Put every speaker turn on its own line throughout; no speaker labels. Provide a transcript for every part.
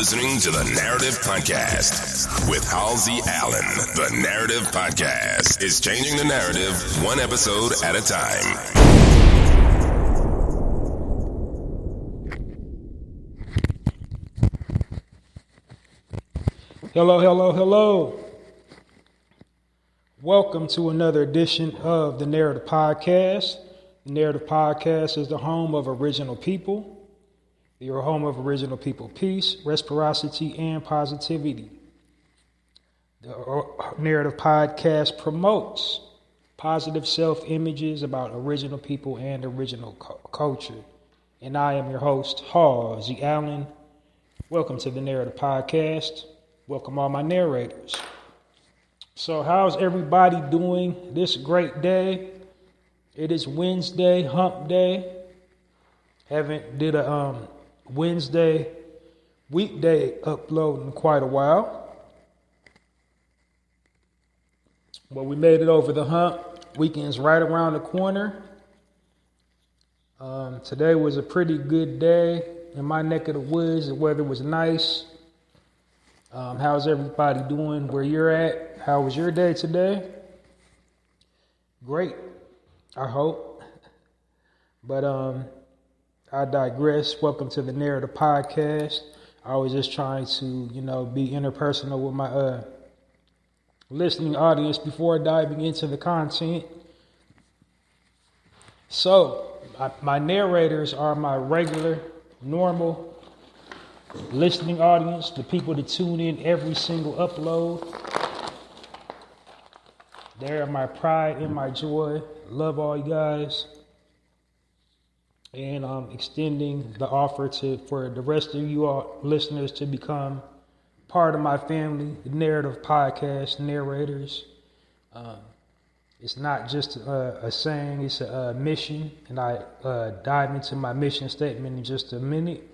listening to the Narrative Podcast with Halsey Allen. The Narrative Podcast is changing the narrative one episode at a time.
Hello. Welcome to another edition of the Narrative Podcast. The Narrative Podcast is the home of original people. Your home of original people, peace, reciprocity, and positivity. The Narrative Podcast promotes positive self-images about original people and original culture. And I am your host, Halsey Allen. Welcome to the Narrative Podcast. Welcome all my narrators. So how's everybody doing this great day? It is Wednesday, hump day. Haven't did a Wednesday weekday upload in quite a while. But we made it over the hump. Weekend's right around the corner. Today was a pretty good day in my neck of the woods. The weather was nice. How's everybody doing where you're at? How was your day today? Great, I hope. But I digress. Welcome to the Narrative Podcast. I was just trying to, be interpersonal with my listening audience before diving into the content. So, my narrators are my regular, normal listening audience, the people that tune in every single upload. They're my pride and my joy. Love all you guys. And I'm extending the offer for the rest of you all listeners to become part of my family, the Narrative Podcast narrators. It's not just a saying, it's a mission. And I dive into my mission statement in just a minute.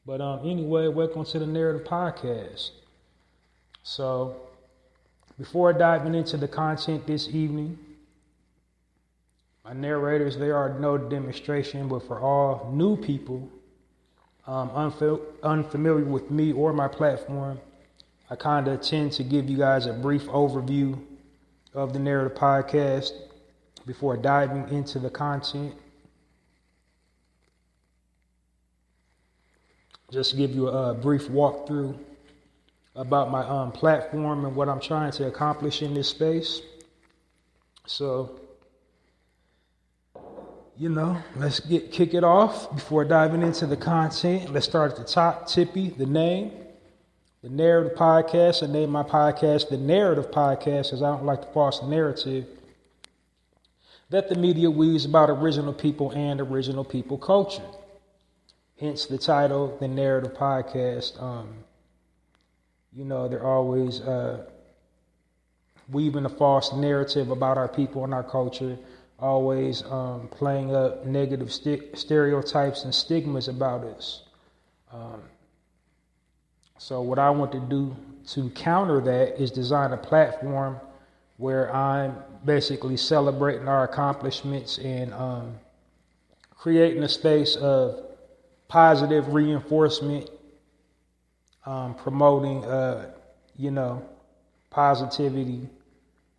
But anyway, welcome to the Narrative Podcast. So, before diving into the content this evening, my narrators, they are no demonstration, but for all new people unfamiliar with me or my platform, I kind of tend to give you guys a brief overview of the Narrative Podcast before diving into the content. Just to give you a brief walkthrough about my platform and what I'm trying to accomplish in this space. So, let's kick it off before diving into the content. Let's start at the top. Tippy, the name. The Narrative Podcast. I named my podcast the Narrative Podcast because I don't like the false narrative that the media weaves about original people and original people culture. Hence the title, the Narrative Podcast. They're always weaving a false narrative about our people and our culture. Always playing up negative stereotypes and stigmas about us. So what I want to do to counter that is design a platform where I'm basically celebrating our accomplishments and creating a space of positive reinforcement, promoting, positivity,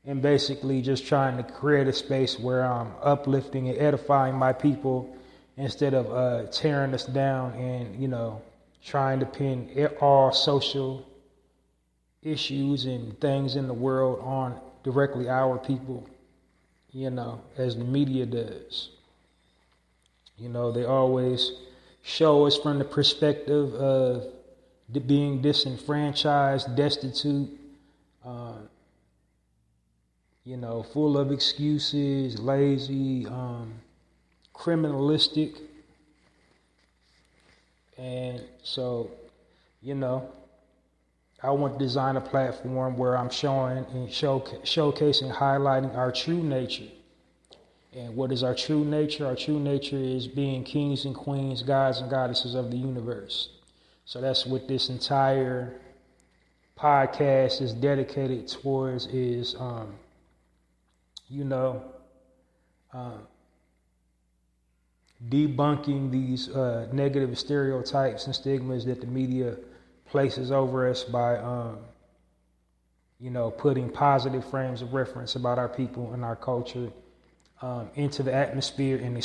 and basically just trying to create a space where I'm uplifting and edifying my people instead of tearing us down and, trying to pin all social issues and things in the world on directly our people, as the media does. They always show us from the perspective of being disenfranchised, destitute, full of excuses, lazy, criminalistic. And so, I want to design a platform where I'm showing and showcasing, highlighting our true nature. And what is our true nature? Our true nature is being kings and queens, gods and goddesses of the universe. So that's what this entire podcast is dedicated towards is, debunking these negative stereotypes and stigmas that the media places over us by, putting positive frames of reference about our people and our culture into the atmosphere and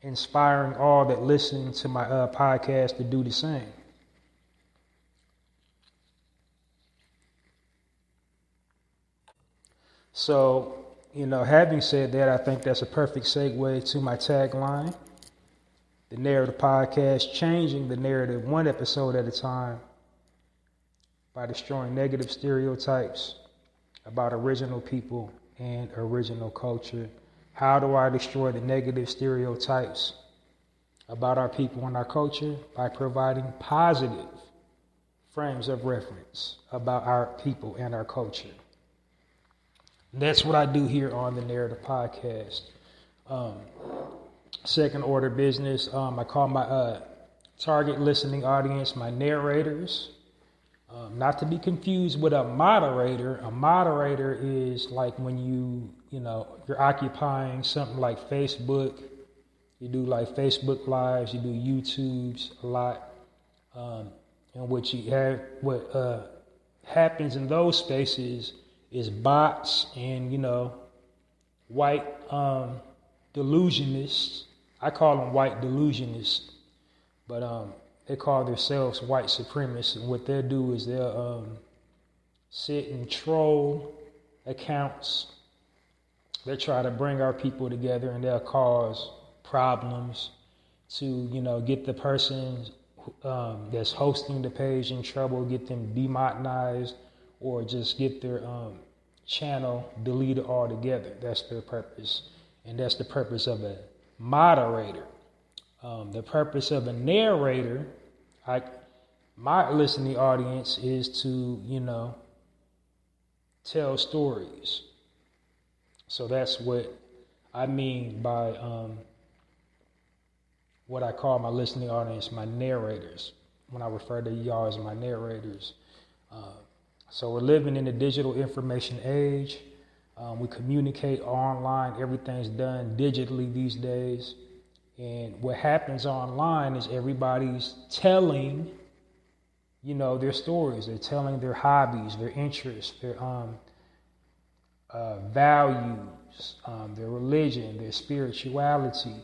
inspiring all that listen to my podcast to do the same. So, having said that, I think that's a perfect segue to my tagline, the Narrative Podcast, changing the narrative one episode at a time by destroying negative stereotypes about original people and original culture. How do I destroy the negative stereotypes about our people and our culture? By providing positive frames of reference about our people and our culture. That's what I do here on the Narrative Podcast. Second order business, I call my target listening audience my narrators. Not to be confused with a moderator. A moderator is like when you're occupying something like Facebook. You do like Facebook Lives, you do YouTubes a lot. And what you have, what happens in those spaces is bots and, white delusionists. I call them white delusionists, but they call themselves white supremacists. And what they'll do is they'll sit and troll accounts. They try to bring our people together and they'll cause problems to, get the person that's hosting the page in trouble, get them demonetized, or just get their channel deleted altogether. That's their purpose. And that's the purpose of a moderator. The purpose of a narrator, my listening audience is to, tell stories. So that's what I mean by what I call my listening audience, my narrators, when I refer to y'all as my narrators. So we're living in a digital information age. We communicate online. Everything's done digitally these days. And what happens online is everybody's telling, their stories. They're telling their hobbies, their interests, their values, their religion, their spirituality.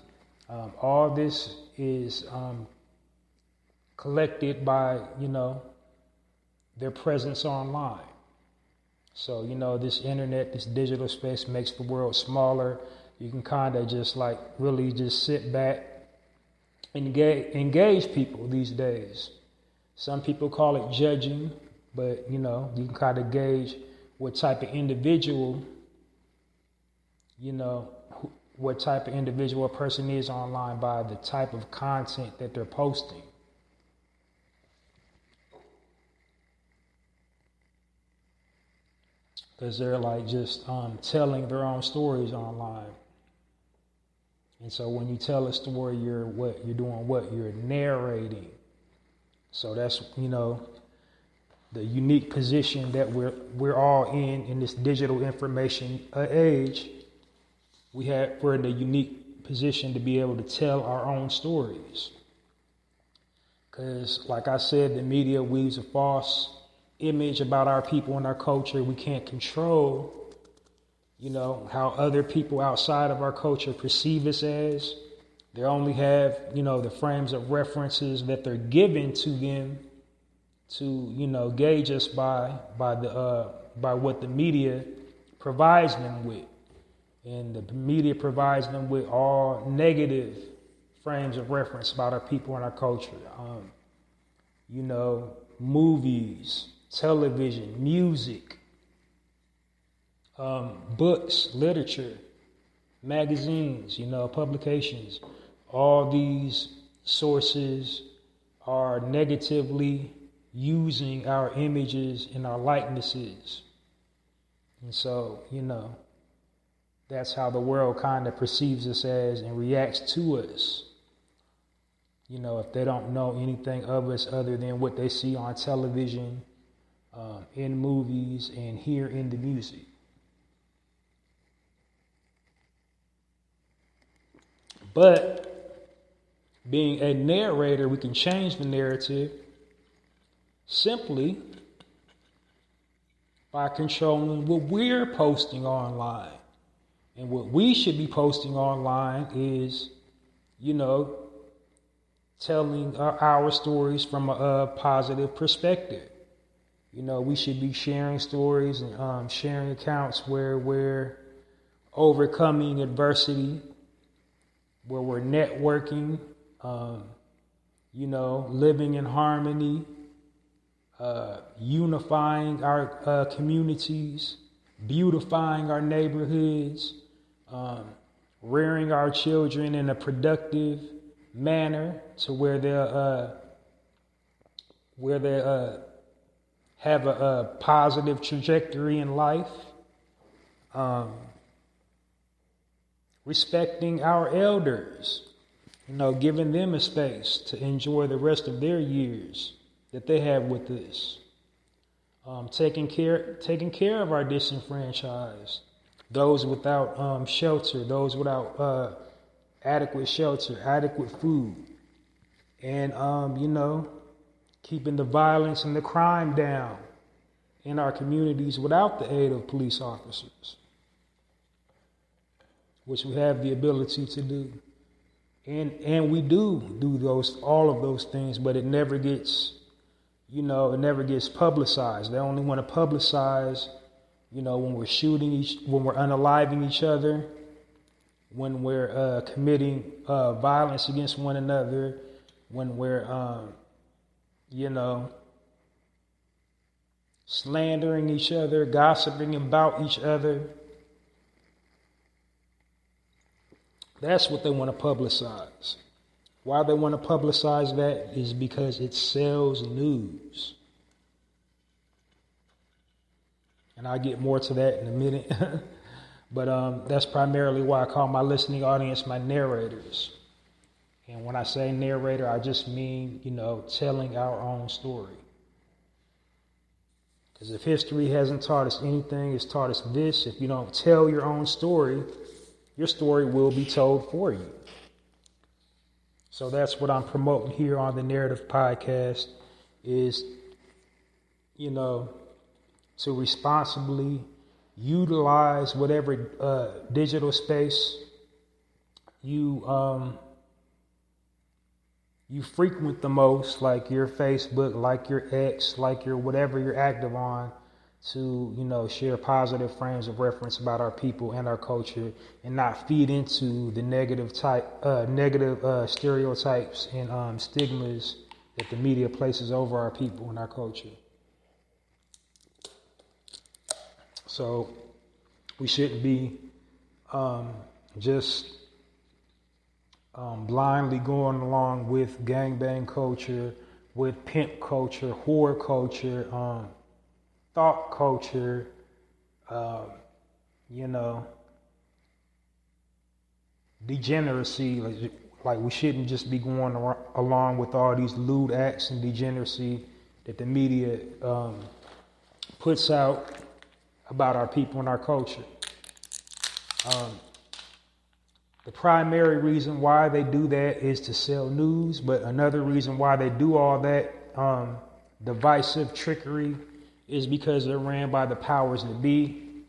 All this is collected by, their presence online. So, this internet, this digital space makes the world smaller. You can kind of just really just sit back and engage people these days. Some people call it judging, but, you can kind of gauge what type of individual, what type of individual a person is online by the type of content that they're posting. Because they're just telling their own stories online. And so when you tell a story, you're narrating. So that's, the unique position that we're all in this digital information age. We're in a unique position to be able to tell our own stories. Because like I said, the media weaves a false image about our people and our culture. We can't control, how other people outside of our culture perceive us as. They only have, the frames of references that they're given to them to, gauge us by what the media provides them with. And the media provides them with all negative frames of reference about our people and our culture. Movies, television, music, books, literature, magazines, publications. All these sources are negatively using our images and our likenesses. And so, that's how the world kind of perceives us as and reacts to us. If they don't know anything of us other than what they see on television, in movies, and hear in the music. But being a narrator, we can change the narrative simply by controlling what we're posting online. And what we should be posting online is, telling our stories from a positive perspective. We should be sharing stories and sharing accounts where we're overcoming adversity, where we're networking, living in harmony, unifying our communities, beautifying our neighborhoods, rearing our children in a productive manner to where they have a positive trajectory in life, respecting our elders, giving them a space to enjoy the rest of their years that they have with us, taking care of our disenfranchised, those without shelter, those without adequate shelter, adequate food, and keeping the violence and the crime down in our communities without the aid of police officers, which we have the ability to do. And we do all of those things, but it never gets, publicized. They only want to publicize, when we're shooting when we're unaliving each other, when we're committing violence against one another, when we're, slandering each other, gossiping about each other. That's what they want to publicize. Why they want to publicize that is because it sells news. And I'll get more to that in a minute. But that's primarily why I call my listening audience my narrators. And when I say narrator, I just mean, telling our own story. Because if history hasn't taught us anything, it's taught us this. If you don't tell your own story, your story will be told for you. So that's what I'm promoting here on the Narrative Podcast is, to responsibly utilize whatever digital space you frequent the most, like your Facebook, like your X, like your whatever you're active on, to share positive frames of reference about our people and our culture, and not feed into the negative stereotypes and stigmas that the media places over our people and our culture. So we shouldn't be just blindly going along with gangbang culture, with pimp culture, whore culture, thought culture, degeneracy. Like we shouldn't just be going along with all these lewd acts and degeneracy that the media puts out about our people and our culture. The primary reason why they do that is to sell news, but another reason why they do all that divisive trickery is because they're ran by the powers that be.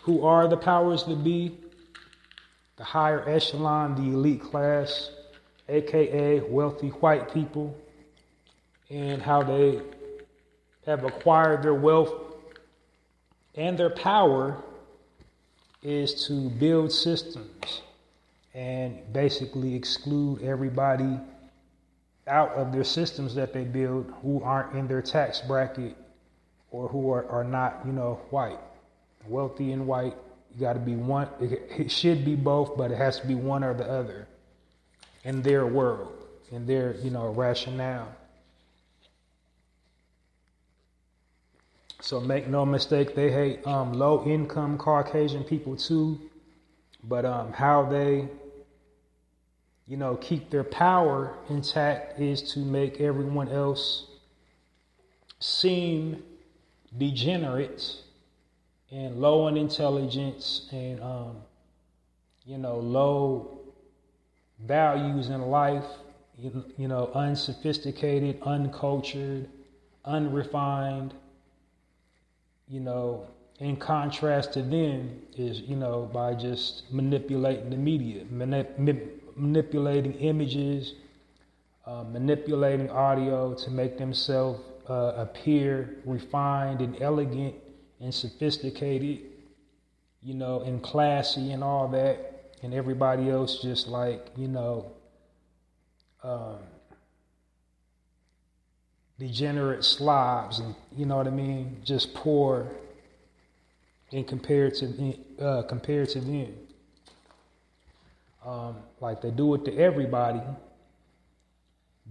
Who are the powers that be? The higher echelon, the elite class, aka wealthy white people, and how they have acquired their wealth and their power is to build systems and basically exclude everybody out of their systems that they build who aren't in their tax bracket or who are not, white. Wealthy and white, you got to be one. It should be both, but it has to be one or the other in their world, in their, rationale. So make no mistake, they hate low-income Caucasian people too. But how they, keep their power intact is to make everyone else seem degenerate and low in intelligence and, low values in life unsophisticated, uncultured, unrefined, in contrast to them is, by just manipulating the media, manipulating images, manipulating audio to make themselves appear refined and elegant and sophisticated, and classy and all that, and everybody else just like, degenerate slobs, and just poor in compared to them. Like they do it to everybody,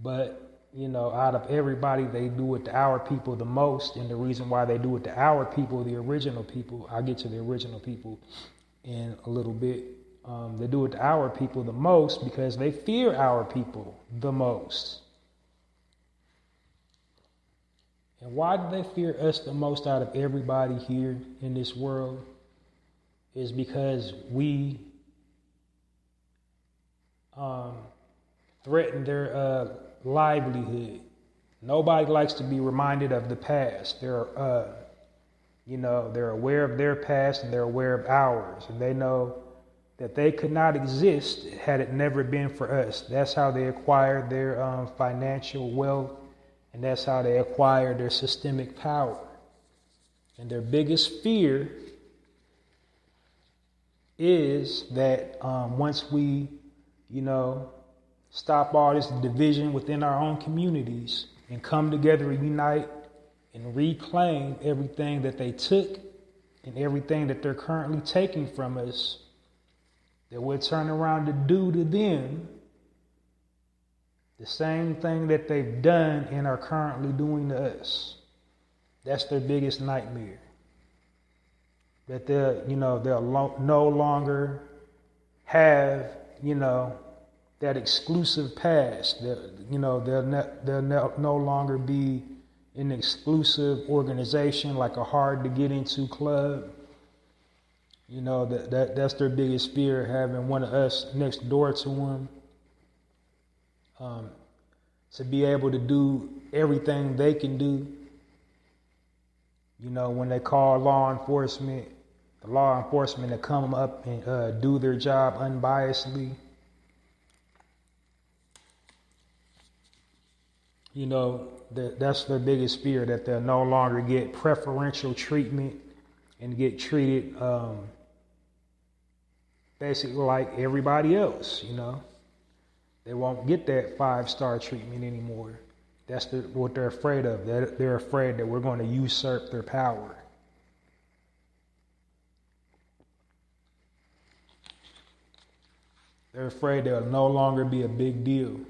but out of everybody, they do it to our people the most. And the reason why they do it to our people, the original people, I'll get to the original people in a little bit. They do it to our people the most because they fear our people the most. And why do they fear us the most out of everybody here in this world? Is because we threaten their livelihood. Nobody likes to be reminded of the past. They're aware of their past and they're aware of ours, and they know that they could not exist had it never been for us. That's how they acquired their financial wealth, and that's how they acquired their systemic power. And their biggest fear is that once we, stop all this division within our own communities and come together and unite and reclaim everything that they took and everything that they're currently taking from us, that we'll turn around to do to them the same thing that they've done and are currently doing to us. That's their biggest nightmare. That they'll no longer have, that exclusive past. They'll no longer be an exclusive organization like a hard to get into club. That's their biggest fear, having one of us next door to them. To be able to do everything they can do. When they call law enforcement, the law enforcement to come up and do their job unbiasedly. That's their biggest fear, that they'll no longer get preferential treatment and get treated basically like everybody else, They won't get that 5-star treatment anymore. That's what they're afraid of. They're afraid that we're going to usurp their power. They're afraid they'll no longer be a big deal.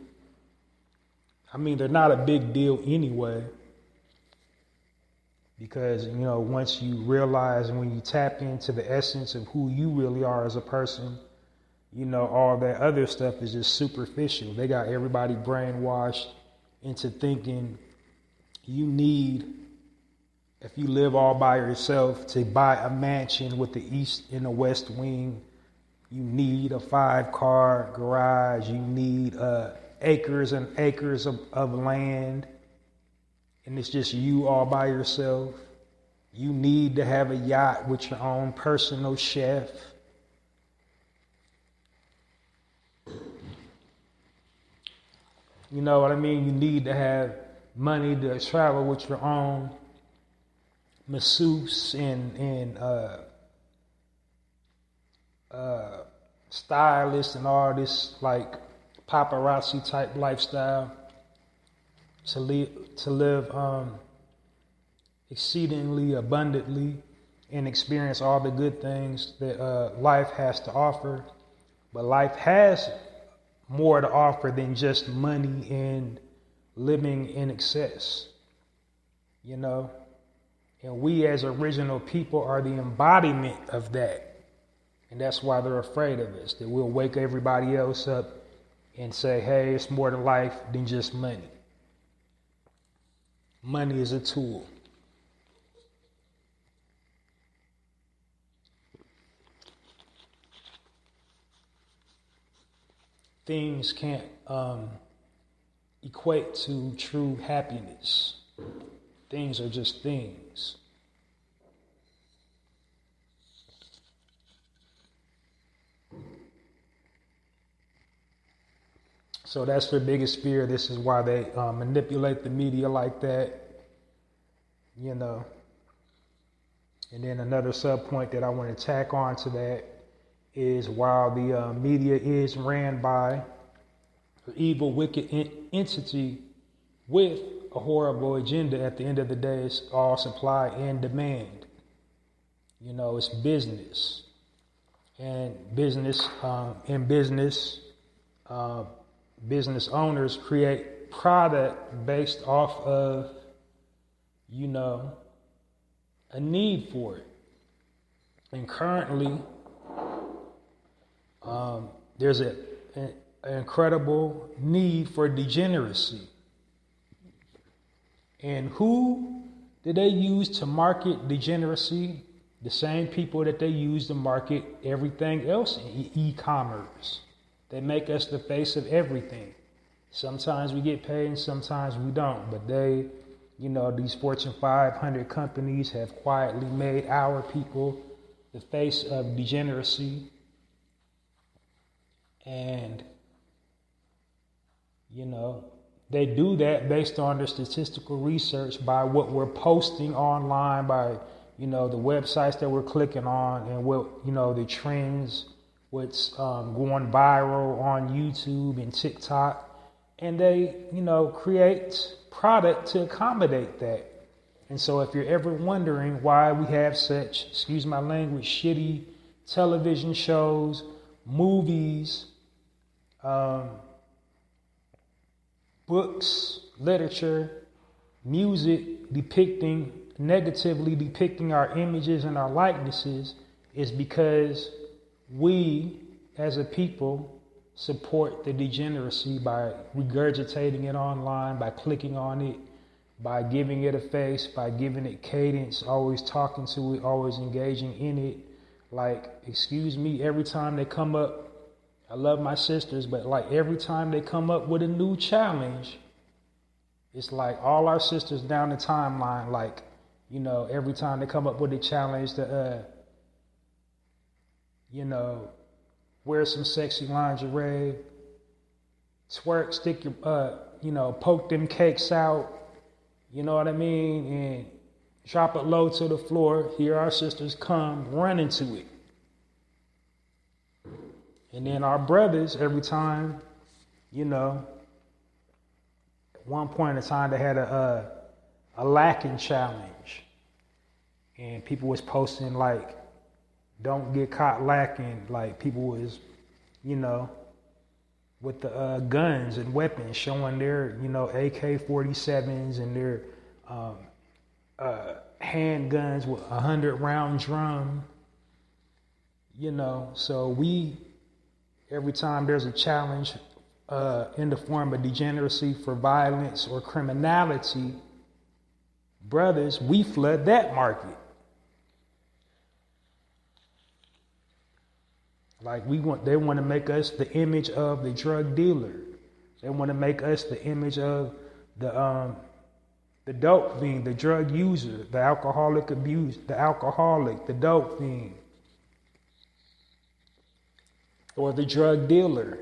I mean, they're not a big deal anyway. Because, once you realize and when you tap into the essence of who you really are as a person, all that other stuff is just superficial. They got everybody brainwashed into thinking you need, if you live all by yourself, to buy a mansion with the east and the west wing. You need a 5-car garage. You need acres and acres of land. And it's just you all by yourself. You need to have a yacht with your own personal chef. You know what I mean? You need to have money to travel with your own masseuse and stylist and all this like paparazzi type lifestyle to live exceedingly abundantly and experience all the good things that life has to offer. But life has more to offer than just money and living in excess, And we as original people are the embodiment of that. And that's why they're afraid of us, that we'll wake everybody else up and say, hey, it's more to life than just money. Money is a tool. Things can't equate to true happiness. Things are just things. So that's their biggest fear. This is why they manipulate the media like that, you know. And then another sub point that I want to tack on to that is while the media is ran by an evil, wicked entity with a horrible agenda, at the end of the day, it's all supply and demand. You know, it's business. And business owners create product based off of, you know, a need for it. And currently, there's an incredible need for degeneracy. And who do they use to market degeneracy? The same people that they use to market everything else in e-commerce. They make us the face of everything. Sometimes we get paid and sometimes we don't. But they, you know, these Fortune 500 companies have quietly made our people the face of degeneracy. And, you know, they do that based on their statistical research, by what we're posting online, by, you know, the websites that we're clicking on, and what, you know, the trends, what's going viral on YouTube and TikTok. And they, you know, create product to accommodate that. And so if you're ever wondering why we have such, excuse my language, shitty television shows, movies, books, literature, music negatively depicting our images and our likenesses, is because we as a people support the degeneracy by regurgitating it online, by clicking on it, by giving it a face, by giving it cadence, always talking to it, always engaging in it. Like, excuse me, every time they come up, I love my sisters, but like every time they come up with a new challenge, it's like all our sisters down the timeline, like, you know, every time they come up with a challenge to, you know, wear some sexy lingerie, twerk, stick your, you know, poke them cakes out, you know what I mean, and drop it low to the floor. Here our sisters come running to it. And then our brothers, every time, you know, at one point in time they had a lacking challenge, and people was posting like, don't get caught lacking. Like, people was, you know, with the guns and weapons, showing their, you know, AK-47s and their handguns with 100-round drum. You know, so we, every time there's a challenge in the form of degeneracy for violence or criminality, brothers, we flood that market. Like, they want to make us the image of the drug dealer. They want to make us the image of the dope fiend, the drug user, the alcoholic the dope fiend, or the drug dealer.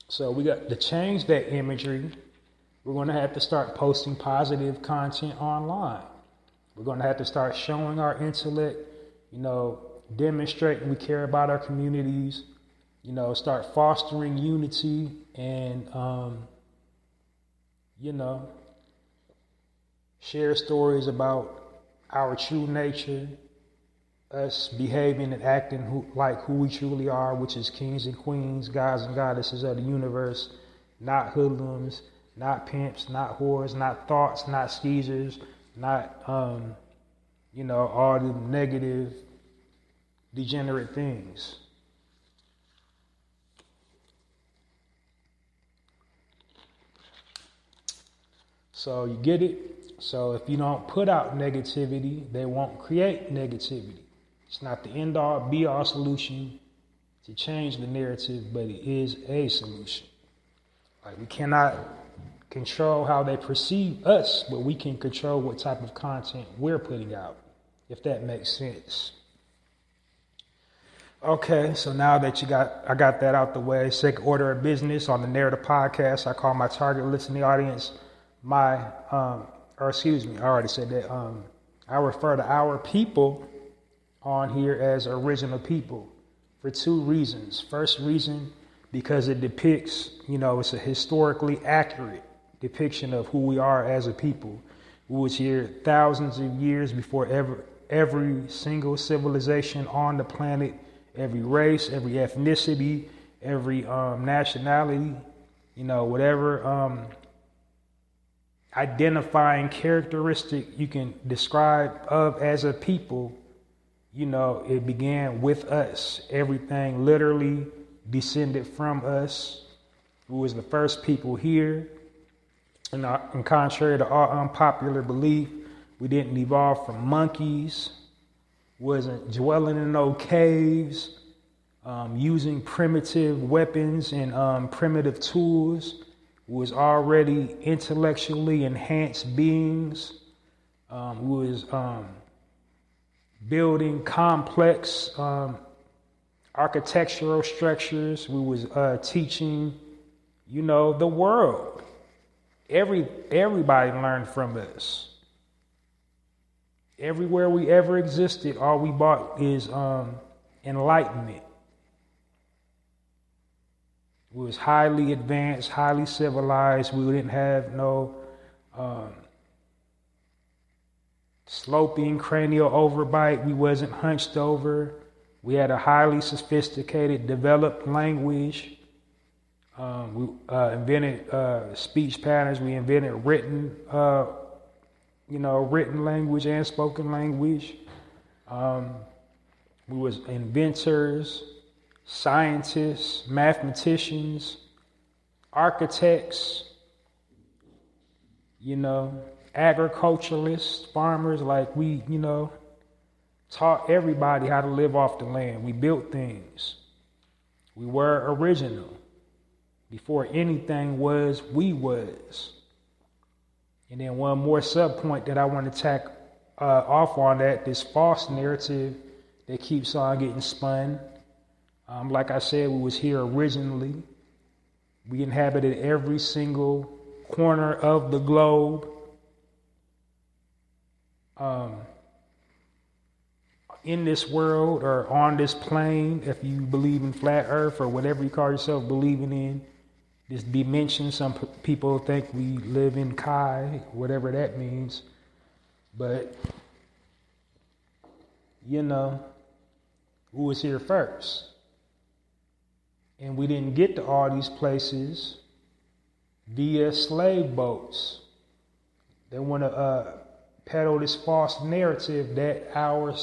So we got to change that imagery. We're going to have to start posting positive content online. We're going to have to start showing our intellect, you know, demonstrating we care about our communities, you know, start fostering unity and, you know, share stories about our true nature, us behaving and acting like who we truly are, which is kings and queens, gods and goddesses of the universe, not hoodlums, not pimps, not whores, not thoughts, not skeezers, not, you know, all the negative, degenerate things. So you get it? So if you don't put out negativity, they won't create negativity. It's not the end-all, be-all solution. to change the narrative, but it is a solution. Like, we cannot control how they perceive us, but we can control what type of content we're putting out, if that makes sense. Okay, so now that I got that out the way, second order of business on the Narrator podcast, I call my target listening audience I already said that. I refer to our people on here as original people for two reasons. First reason, because it depicts, it's a historically accurate depiction of who we are as a people, who was here thousands of years before every single civilization on the planet, every race, every ethnicity, every nationality, whatever identifying characteristic you can describe of as a people, it began with us. Everything literally descended from us, who was the first people here. And contrary to all unpopular belief, we didn't evolve from monkeys, wasn't dwelling in no caves, using primitive weapons and primitive tools, was already intellectually enhanced beings, was building complex architectural structures. We was teaching, the world. Everybody learned from us. Everywhere we ever existed, all we brought is enlightenment. We was highly advanced, highly civilized. We didn't have no sloping cranial overbite. We wasn't hunched over. We had a highly sophisticated, developed language. We invented speech patterns. We invented written language and spoken language. We was inventors, scientists, mathematicians, architects, agriculturalists, farmers. Like, we, taught everybody how to live off the land. We built things. We were original. Before anything was, we was. And then one more sub point that I want to tack off on that, this false narrative that keeps on getting spun. Like I said, we was here originally. We inhabited every single corner of the globe. In this world or on this plane, if you believe in flat earth or whatever you call yourself believing in, this dimension. Some people think we live in Kai, whatever that means. But, who was here first? And we didn't get to all these places via slave boats. They want to peddle this false narrative that our,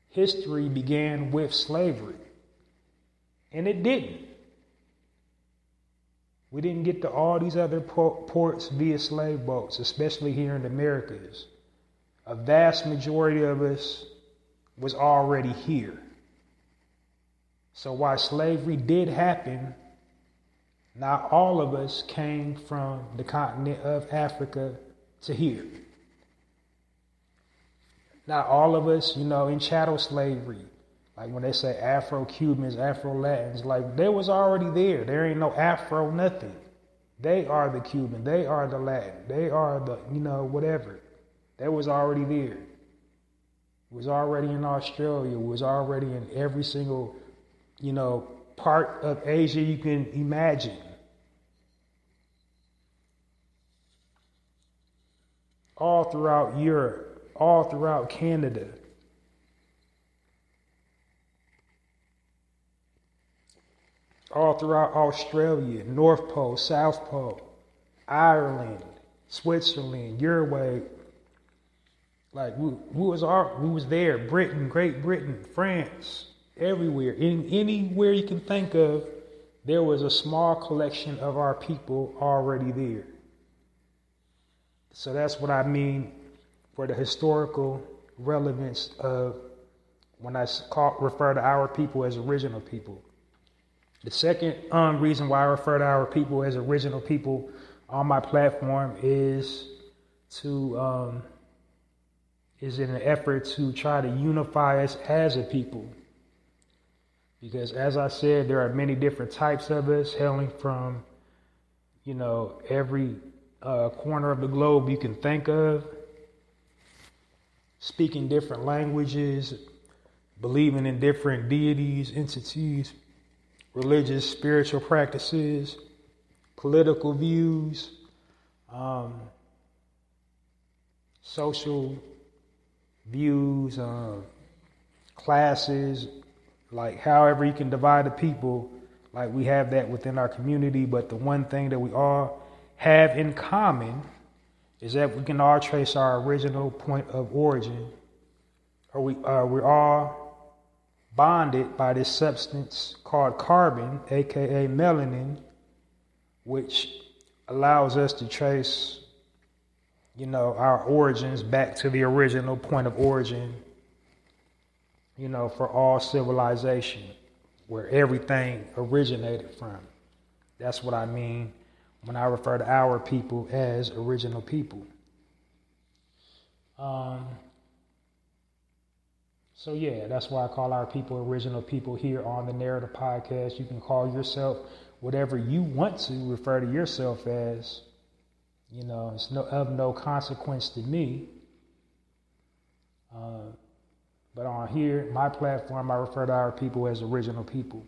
history began with slavery. And it didn't. We didn't get to all these other ports via slave boats, especially here in the Americas. A vast majority of us was already here. So while slavery did happen, not all of us came from the continent of Africa to here. Not all of us, in chattel slavery. Like when they say Afro-Cubans, Afro-Latins, like they was already there. There ain't no Afro nothing. They are the Cuban. They are the Latin. They are the, whatever. They was already there. It was already in Australia. It was already in every single, part of Asia you can imagine. All throughout Europe, all throughout Canada. All throughout Australia, North Pole, South Pole, Ireland, Switzerland, Uruguay. Like we was there. Britain, Great Britain, France, everywhere. Anywhere you can think of, there was a small collection of our people already there. So that's what I mean for the historical relevance of when I refer to our people as original people. The second reason why I refer to our people as original people on my platform is in an effort to try to unify us as a people. Because as I said, there are many different types of us hailing from, every corner of the globe you can think of, speaking different languages, believing in different deities, entities, religious, spiritual practices, political views, social views, classes, like however you can divide the people, like we have that within our community. But the one thing that we all have in common is that we can all trace our original point of origin, or we're all bonded by this substance called carbon, aka melanin, which allows us to trace, our origins back to the original point of origin, for all civilization, where everything originated from. That's what I mean when I refer to our people as original people. So yeah, that's why I call our people original people here on the Narrator Podcast. You can call yourself whatever you want to refer to yourself as. It's of no consequence to me. But on here, my platform, I refer to our people as original people.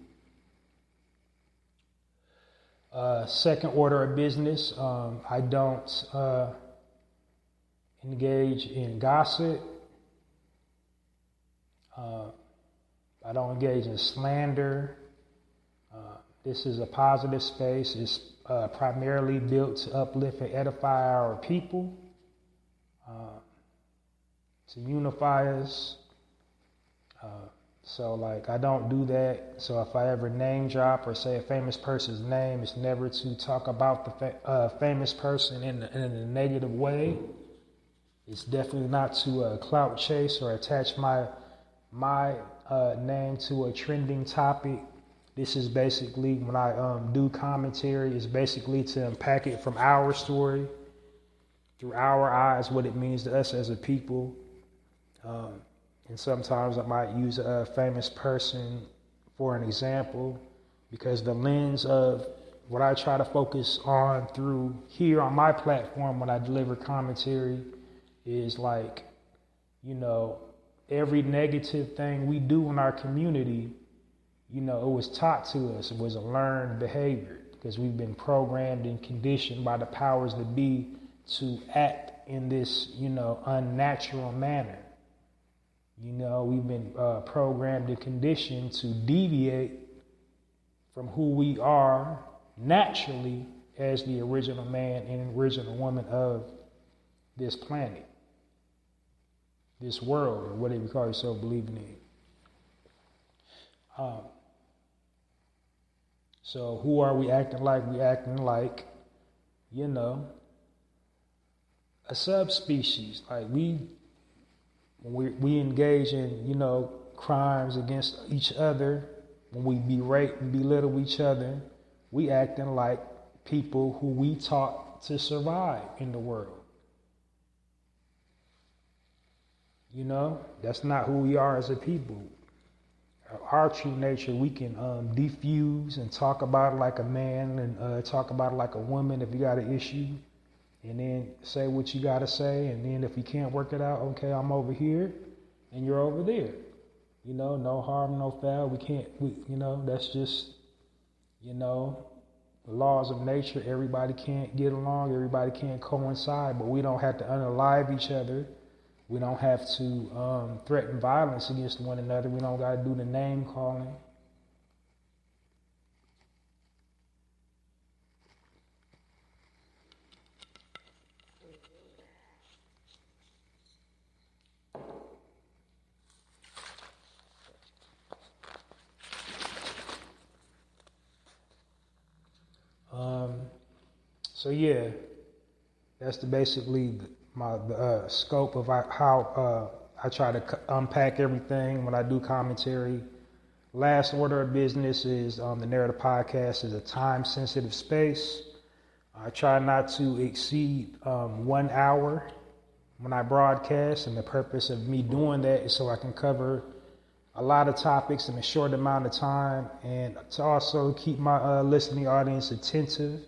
Second order of business, I don't engage in gossip. I don't engage in slander. This is a positive space. It's primarily built to uplift and edify our people, to unify us. So I don't do that. So if I ever name drop or say a famous person's name, it's never to talk about the famous person in a negative way. It's definitely not to clout chase or attach my name to a trending topic. This is basically, when I do commentary, it's basically to unpack it from our story, through our eyes, what it means to us as a people. And sometimes I might use a famous person for an example, because the lens of what I try to focus on through here on my platform when I deliver commentary is every negative thing we do in our community, it was taught to us. It was a learned behavior, because we've been programmed and conditioned by the powers that be to act in this, unnatural manner. We've been programmed and conditioned to deviate from who we are naturally as the original man and original woman of this planet, this world, or whatever you call yourself believing in. So who are we acting like? We acting like, a subspecies. When we engage in, crimes against each other, when we berate and belittle each other, we acting like people who we taught to survive in the world. That's not who we are as a people. Our true nature, we can defuse and talk about it like a man and talk about it like a woman if you got an issue, and then say what you got to say. And then if you can't work it out, okay, I'm over here and you're over there. No harm, no foul. That's just, the laws of nature. Everybody can't get along. Everybody can't coincide, but we don't have to unalive each other. We don't have to threaten violence against one another. We don't got to do the name calling. So yeah, that's basically the scope of how I try to unpack everything when I do commentary. Last order of business is the Narrative Podcast is a time-sensitive space. I try not to exceed 1 hour when I broadcast, and the purpose of me doing that is so I can cover a lot of topics in a short amount of time, and to also keep my listening audience attentive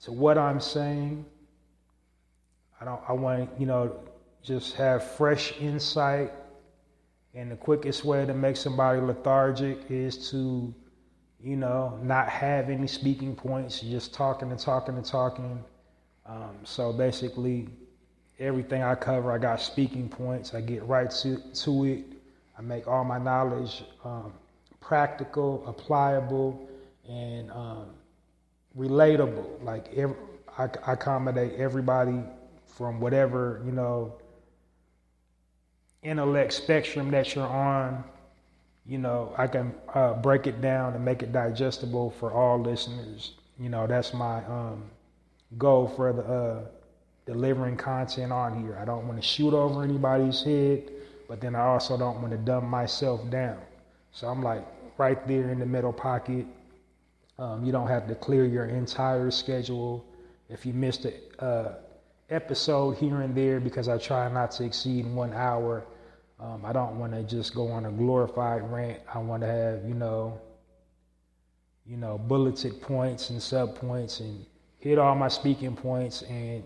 to what I'm saying. I want just have fresh insight, and the quickest way to make somebody lethargic is to not have any speaking points, just talking and talking and talking. So basically, everything I cover, I got speaking points. I get right to it. I make all my knowledge practical, applicable, and relatable. Like I accommodate everybody from whatever intellect spectrum that you're on. I can break it down and make it digestible for all listeners. That's my goal for the delivering content on here. I don't want to shoot over anybody's head, but then I also don't want to dumb myself down. So I'm like right there in the middle pocket. You don't have to clear your entire schedule. If you missed an episode here and there, because I try not to exceed 1 hour, I don't want to just go on a glorified rant. I want to have, bulleted points and sub-points and hit all my speaking points and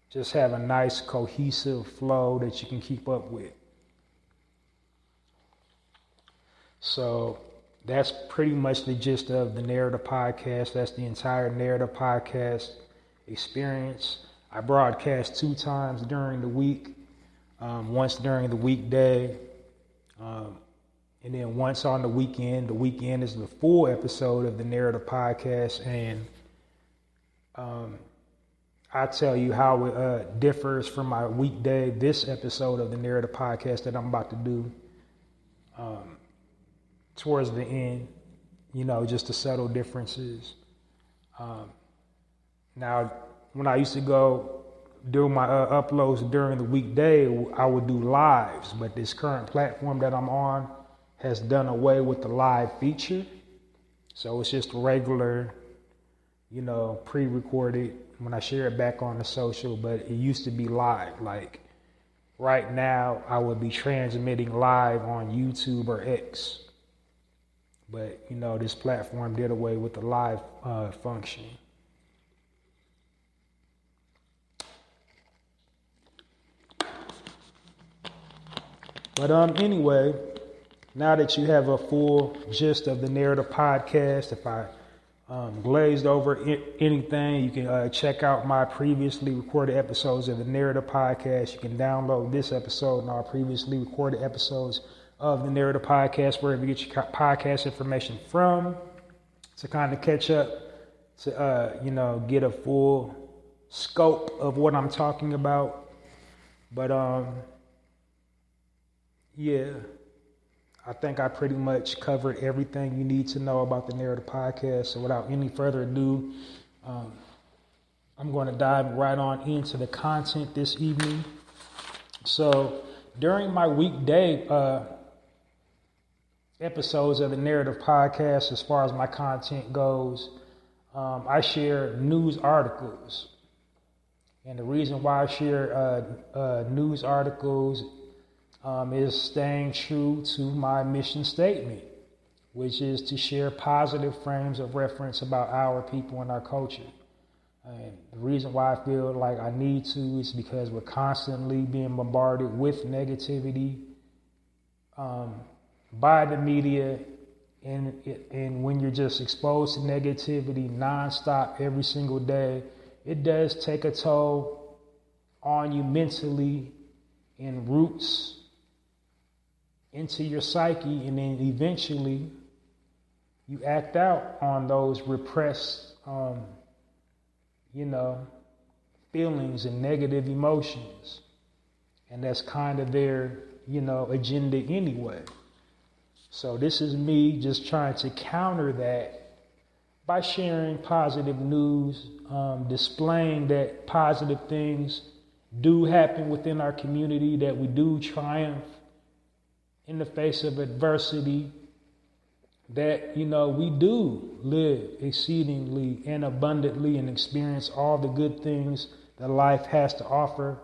just have a nice cohesive flow that you can keep up with. So that's pretty much the gist of the Narrative Podcast. That's the entire Narrative Podcast experience. I broadcast 2 times during the week, once during the weekday, and then once on the weekend. The weekend is the full episode of the Narrative Podcast, and I tell you how it differs from my weekday, this episode of the Narrative Podcast that I'm about to do towards the end, just the subtle differences. Now, when I used to go do my uploads during the weekday, I would do lives, but this current platform that I'm on has done away with the live feature. So it's just regular, pre-recorded when I share it back on the social, but it used to be live. Like right now, I would be transmitting live on YouTube or X. But, this platform did away with the live function. But anyway, now that you have a full gist of the Narrative Podcast, if I glazed over anything, you can check out my previously recorded episodes of the Narrative Podcast. You can download this episode and our previously recorded episodes of the Narrative Podcast, wherever you get your podcast information from, to kind of catch up, to get a full scope of what I'm talking about. But yeah, I think I pretty much covered everything you need to know about the Narrative Podcast. So without any further ado, I'm going to dive right on into the content this evening. So during my weekday episodes of the Narrative Podcast, as far as my content goes, I share news articles. And the reason why I share news articles is staying true to my mission statement, which is to share positive frames of reference about our people and our culture. And the reason why I feel like I need to is because we're constantly being bombarded with negativity by the media, and when you're just exposed to negativity nonstop every single day, it does take a toll on you mentally and roots into your psyche, and then eventually you act out on those repressed feelings and negative emotions, and that's kind of their agenda anyway. So this is me just trying to counter that by sharing positive news, displaying that positive things do happen within our community, that we do triumph in the face of adversity, that, we do live exceedingly and abundantly and experience all the good things that life has to offer,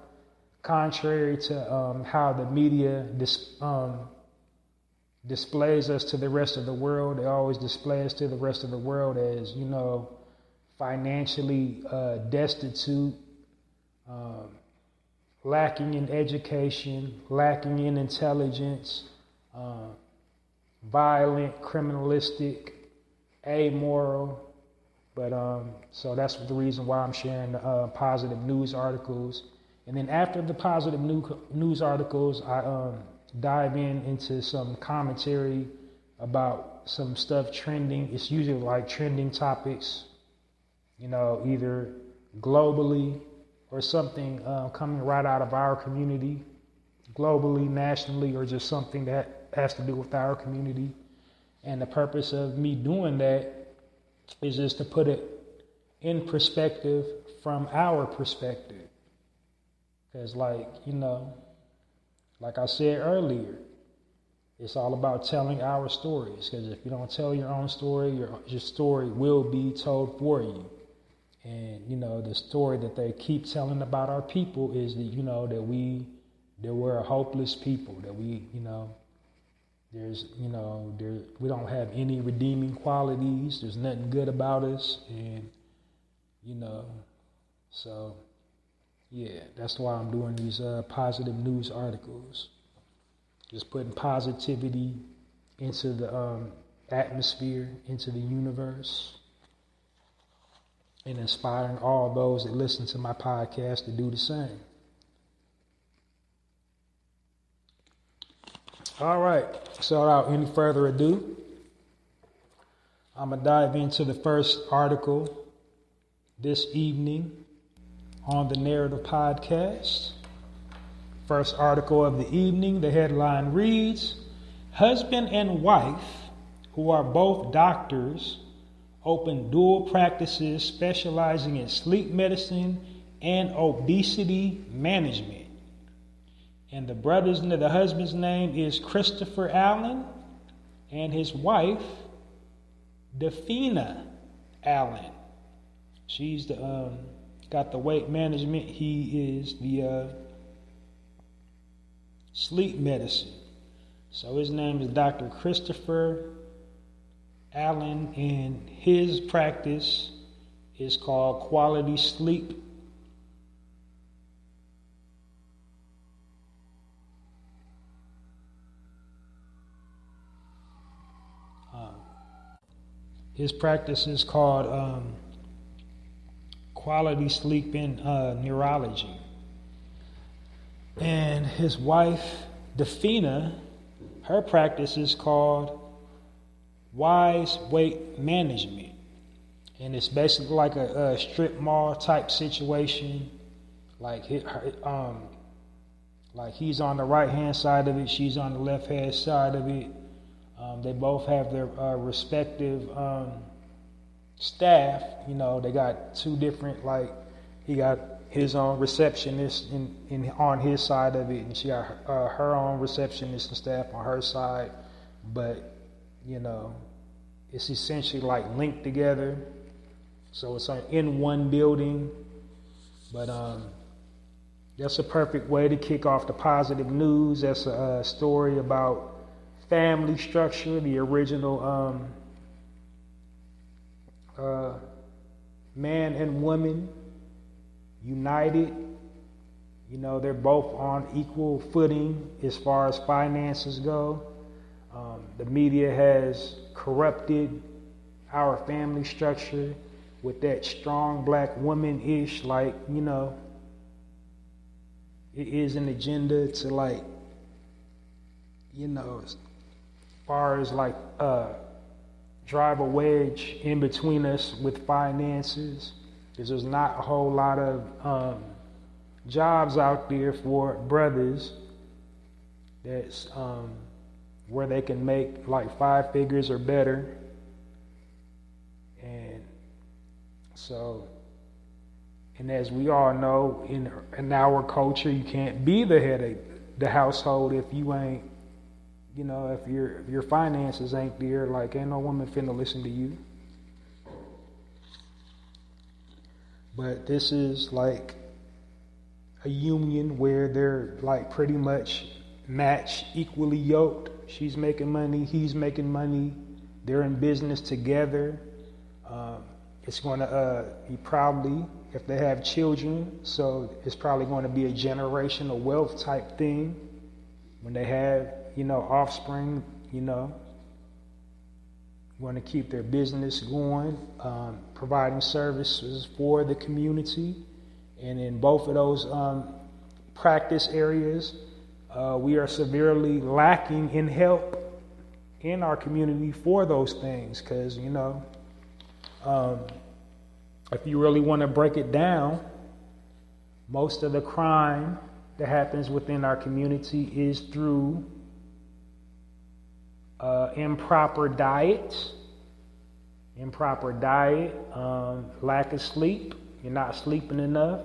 contrary to how the media displays us to the rest of the world. They always display us to the rest of the world as, financially destitute, lacking in education, lacking in intelligence, violent, criminalistic, amoral. But so that's the reason why I'm sharing the positive news articles. And then after the positive news articles, I dive into some commentary about some stuff trending. It's usually like trending topics, either globally or something coming right out of our community, globally, nationally, or just something that has to do with our community. And the purpose of me doing that is just to put it in perspective from our perspective. Because like I said earlier, it's all about telling our stories. Because if you don't tell your own story, your story will be told for you. And, the story that they keep telling about our people is that, that we're a hopeless people, that we don't have any redeeming qualities. There's nothing good about us. And, so, yeah, that's why I'm doing these positive news articles. Just putting positivity into the atmosphere, into the universe, and inspiring all those that listen to my podcast to do the same. All right, so without any further ado, I'm going to dive into the first article this evening on the Narrative Podcast. First article of the evening, the headline reads, "Husband and wife, who are both doctors, open dual practices specializing in sleep medicine and obesity management." And the husband's name is Christopher Allen, and his wife, Dafina Allen. She's got the weight management. He is the sleep medicine. So his name is Dr. Christopher Allen, and his practice is called Quality Sleep. His practice is called Quality Sleep in Neurology. And his wife, Dafina, her practice is called Wise Weight Management. And it's basically like a strip mall type situation. Like he's on the right hand side of it, she's on the left hand side of it. They both have their respective staff. They got two different, he got his own receptionist on his side of it, and she got her own receptionist and staff on her side. But, it's essentially linked together. So it's in one building. But that's a perfect way to kick off the positive news. That's a story about family structure, the original man and woman united. They're both on equal footing as far as finances go. The media has corrupted our family structure with that strong black woman-ish, it is an agenda to as far as drive a wedge in between us with finances, because there's not a whole lot of jobs out there for brothers that's where they can make 5 figures or better. And so And as we all know, in our culture, you can't be the head of the household if you ain't, if your finances ain't there. Like, ain't no woman finna listen to you. But this is like a union where they're like pretty much matched, equally yoked. She's making money, he's making money. They're in business together. It's going to be probably, if they have children, so it's probably going to be a generational wealth type thing. When they have, offspring, want to keep their business going, providing services for the community. And in both of those practice areas, we are severely lacking in help in our community for those things. Because, if you really want to break it down, most of the crime that happens within our community is through improper diet, lack of sleep. You're not sleeping enough,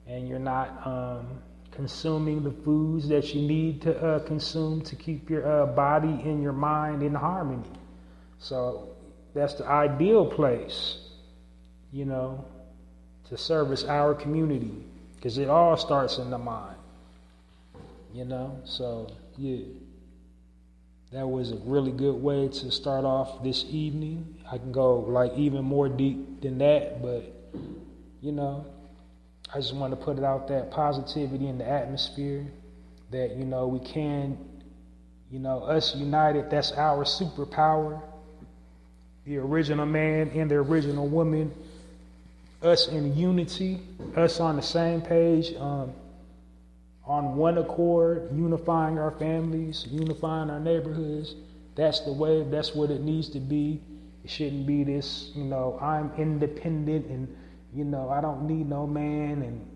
and you're not consuming the foods that you need to consume to keep your body and your mind in harmony. So that's the ideal place, to service our community, because it all starts in the mind, So, yeah. That was a really good way to start off this evening. I can go like even more deep than that, but I just want to put it out, that positivity in the atmosphere, that we can, us united, that's our superpower. The original man and the original woman, us in unity, us on the same page, on one accord, unifying our families, unifying our neighborhoods. That's the way, that's what it needs to be. It shouldn't be this, I'm independent and, I don't need no man, and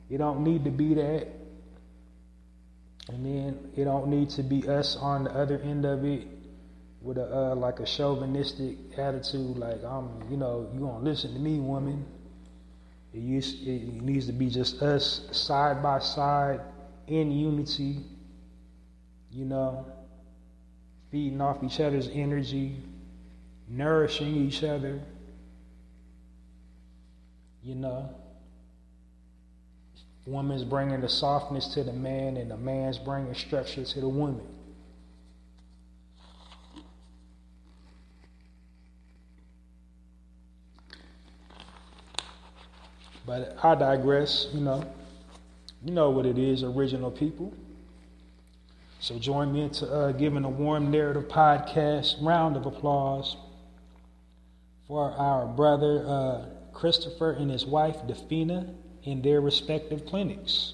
it don't need to be that. And then it don't need to be us on the other end of it with a like a chauvinistic attitude, like you gonna listen to me, woman. It needs to be just us side by side in unity, feeding off each other's energy, nourishing each other, Woman's bringing the softness to the man, and the man's bringing structure to the woman. But I digress, you know what it is, original people. So join me into giving a warm narrative podcast round of applause for our brother Christopher and his wife Defina in their respective clinics.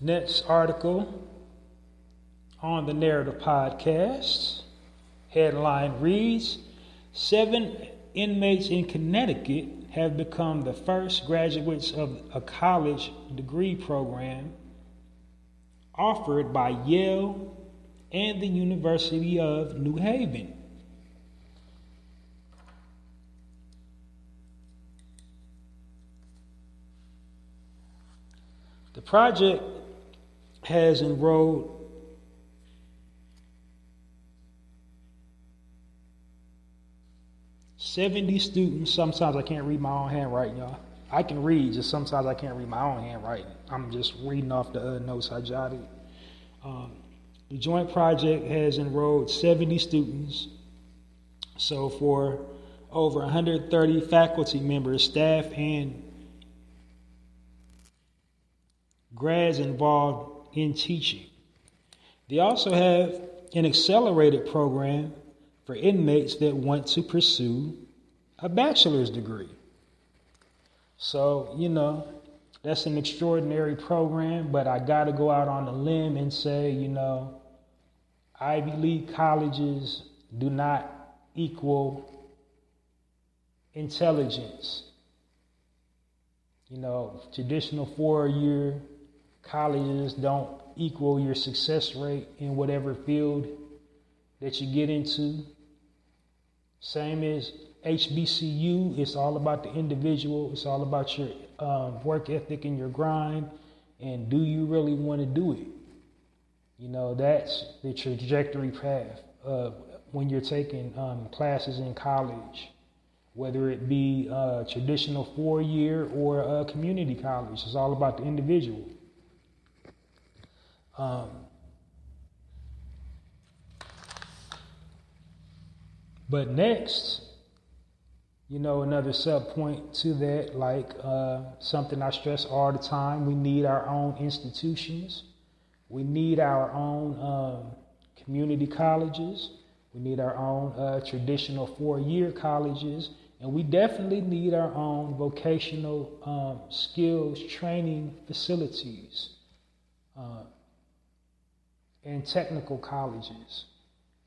Next article on the Narrative Podcast, headline reads, 7 inmates in Connecticut have become the first graduates of a college degree program offered by Yale and the University of New Haven. The project has enrolled .70 students. Sometimes I can't read my own handwriting, y'all. I can read, just sometimes I can't read my own handwriting. I'm just reading off the notes I jotted. The joint project has enrolled 70 students. So for over 130 faculty members, staff, and grads involved in teaching. They also have an accelerated program for inmates that want to pursue a bachelor's degree. So, that's an extraordinary program, but I got to go out on a limb and say, Ivy League colleges do not equal intelligence. Traditional 4-year colleges don't equal your success rate in whatever field that you get into. Same as HBCU, it's all about the individual. It's all about your work ethic and your grind. And do you really want to do it? That's the trajectory path of when you're taking classes in college, whether it be traditional 4-year or community college. It's all about the individual. But next, another sub point to that, like something I stress all the time, we need our own institutions. We need our own community colleges. We need our own traditional 4-year colleges. And we definitely need our own vocational skills training facilities and technical colleges.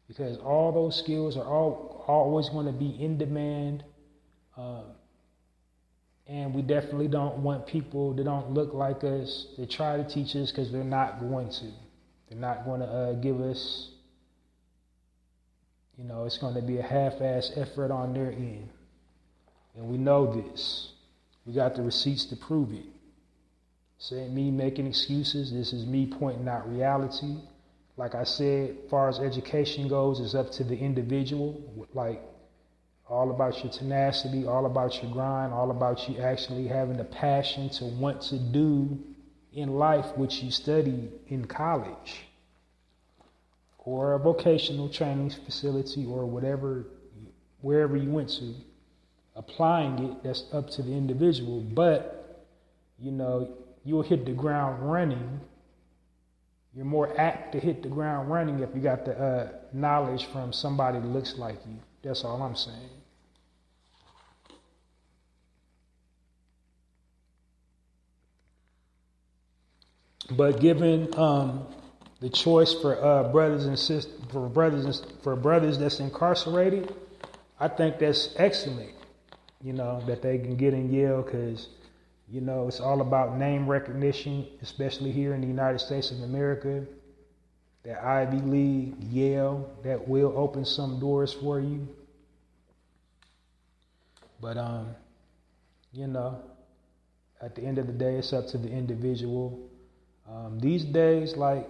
Because all those skills are always going to be in demand. And we definitely don't want people that don't look like us to try to teach us, because they're not going to. They're not going to give us, it's going to be a half-ass effort on their end. And we know this. We got the receipts to prove it. This ain't me making excuses. This is me pointing out reality. Like I said, as far as education goes, it's up to the individual. Like, all about your tenacity, all about your grind, all about you actually having the passion to want to do in life what you studied in college or a vocational training facility or wherever you went to. Applying it, that's up to the individual. But, you'll hit the ground running. You're more apt to hit the ground running if you got the knowledge from somebody that looks like you. That's all I'm saying. But given the choice for brothers and sisters, for brothers that's incarcerated, I think that's excellent. That they can get in Yale, because it's all about name recognition, especially here in the United States of America. That Ivy League, Yale, that will open some doors for you. But, at the end of the day, it's up to the individual. These days, like,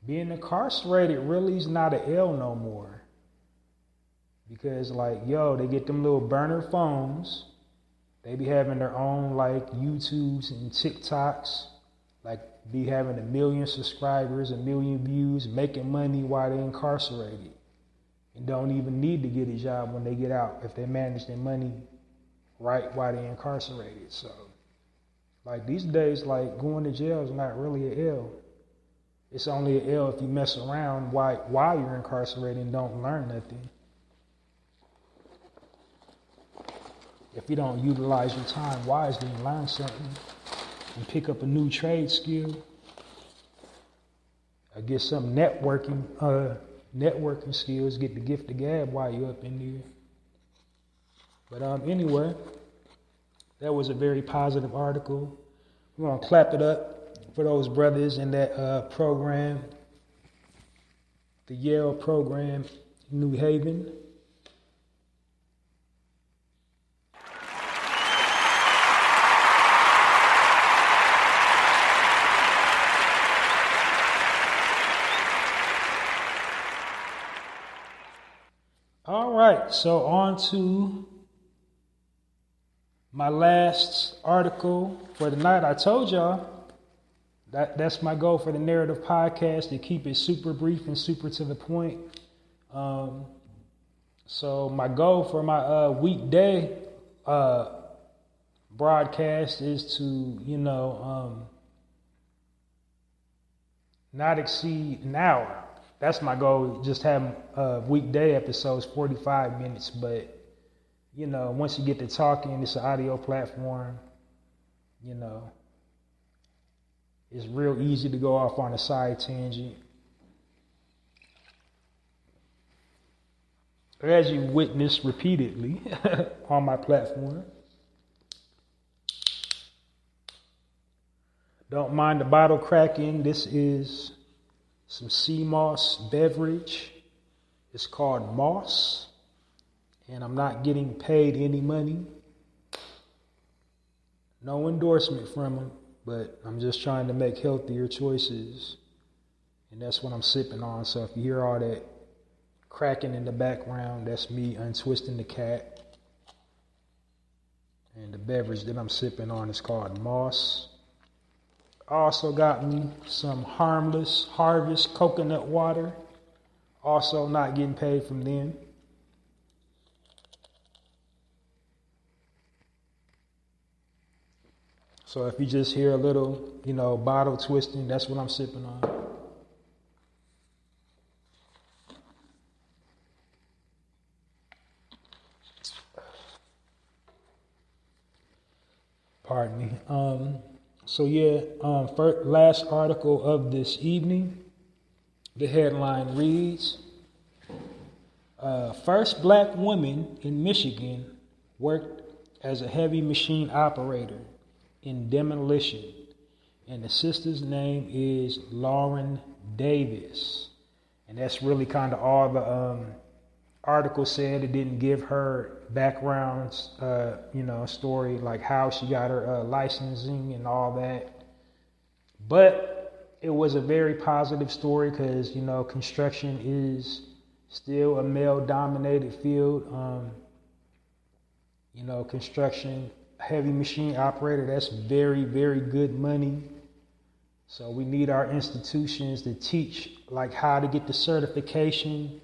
being incarcerated really is not an L no more. Because, they get them little burner phones. They be having their own, YouTubes and TikToks. Be having 1 million subscribers, 1 million views, making money while they're incarcerated. And don't even need to get a job when they get out if they manage their money right while they're incarcerated. So, these days, going to jail is not really an L. It's only an L if you mess around while you're incarcerated and don't learn nothing. If you don't utilize your time wisely and learn something and pick up a new trade skill, or get some networking skills, get the gift of gab while you're up in there. But anyway, that was a very positive article. We're going to clap it up for those brothers in that program, the Yale program in New Haven. All right, so on to my last article for the night. I told y'all that's my goal for the Narrative Podcast, to keep it super brief and super to the point. So my goal for my weekday broadcast is to, not exceed an hour. That's my goal, just have weekday episodes, 45 minutes. But, once you get to talking, it's an audio platform, it's real easy to go off on a side tangent. As you witness repeatedly on my platform. Don't mind the bottle cracking. This is some sea moss beverage. It's called Moss, and I'm not getting paid any money. No endorsement from them, but I'm just trying to make healthier choices, and that's what I'm sipping on. So if you hear all that cracking in the background, that's me untwisting the cat. And the beverage that I'm sipping on is called Moss. Also got me some Harmless Harvest coconut water. Also not getting paid from them. So if you just hear a little, bottle twisting, that's what I'm sipping on. Pardon me. Last article of this evening. The headline reads, first black woman in Michigan worked as a heavy machine operator in demolition. And the sister's name is Lauren Davis. And that's really kind of all the article said. It didn't give her background, story, like how she got her licensing and all that. But it was a very positive story because, construction is still a male-dominated field. Construction, heavy machine operator, that's very, very good money. So we need our institutions to teach, like, how to get the certification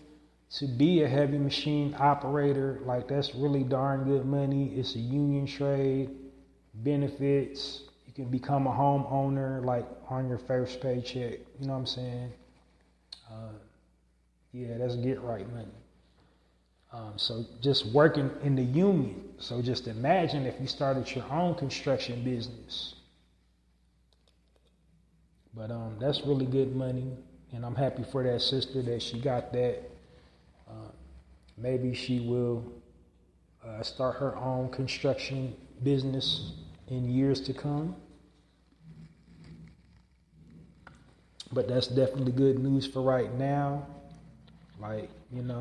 to be a heavy machine operator. Like, that's really darn good money. It's a union trade, benefits. You can become a homeowner, like, on your first paycheck. You know what I'm saying? That's get right money. So just working in the union. So just imagine if you started your own construction business. But that's really good money. And I'm happy for that sister that she got that. Maybe she will start her own construction business in years to come. But that's definitely good news for right now. Like,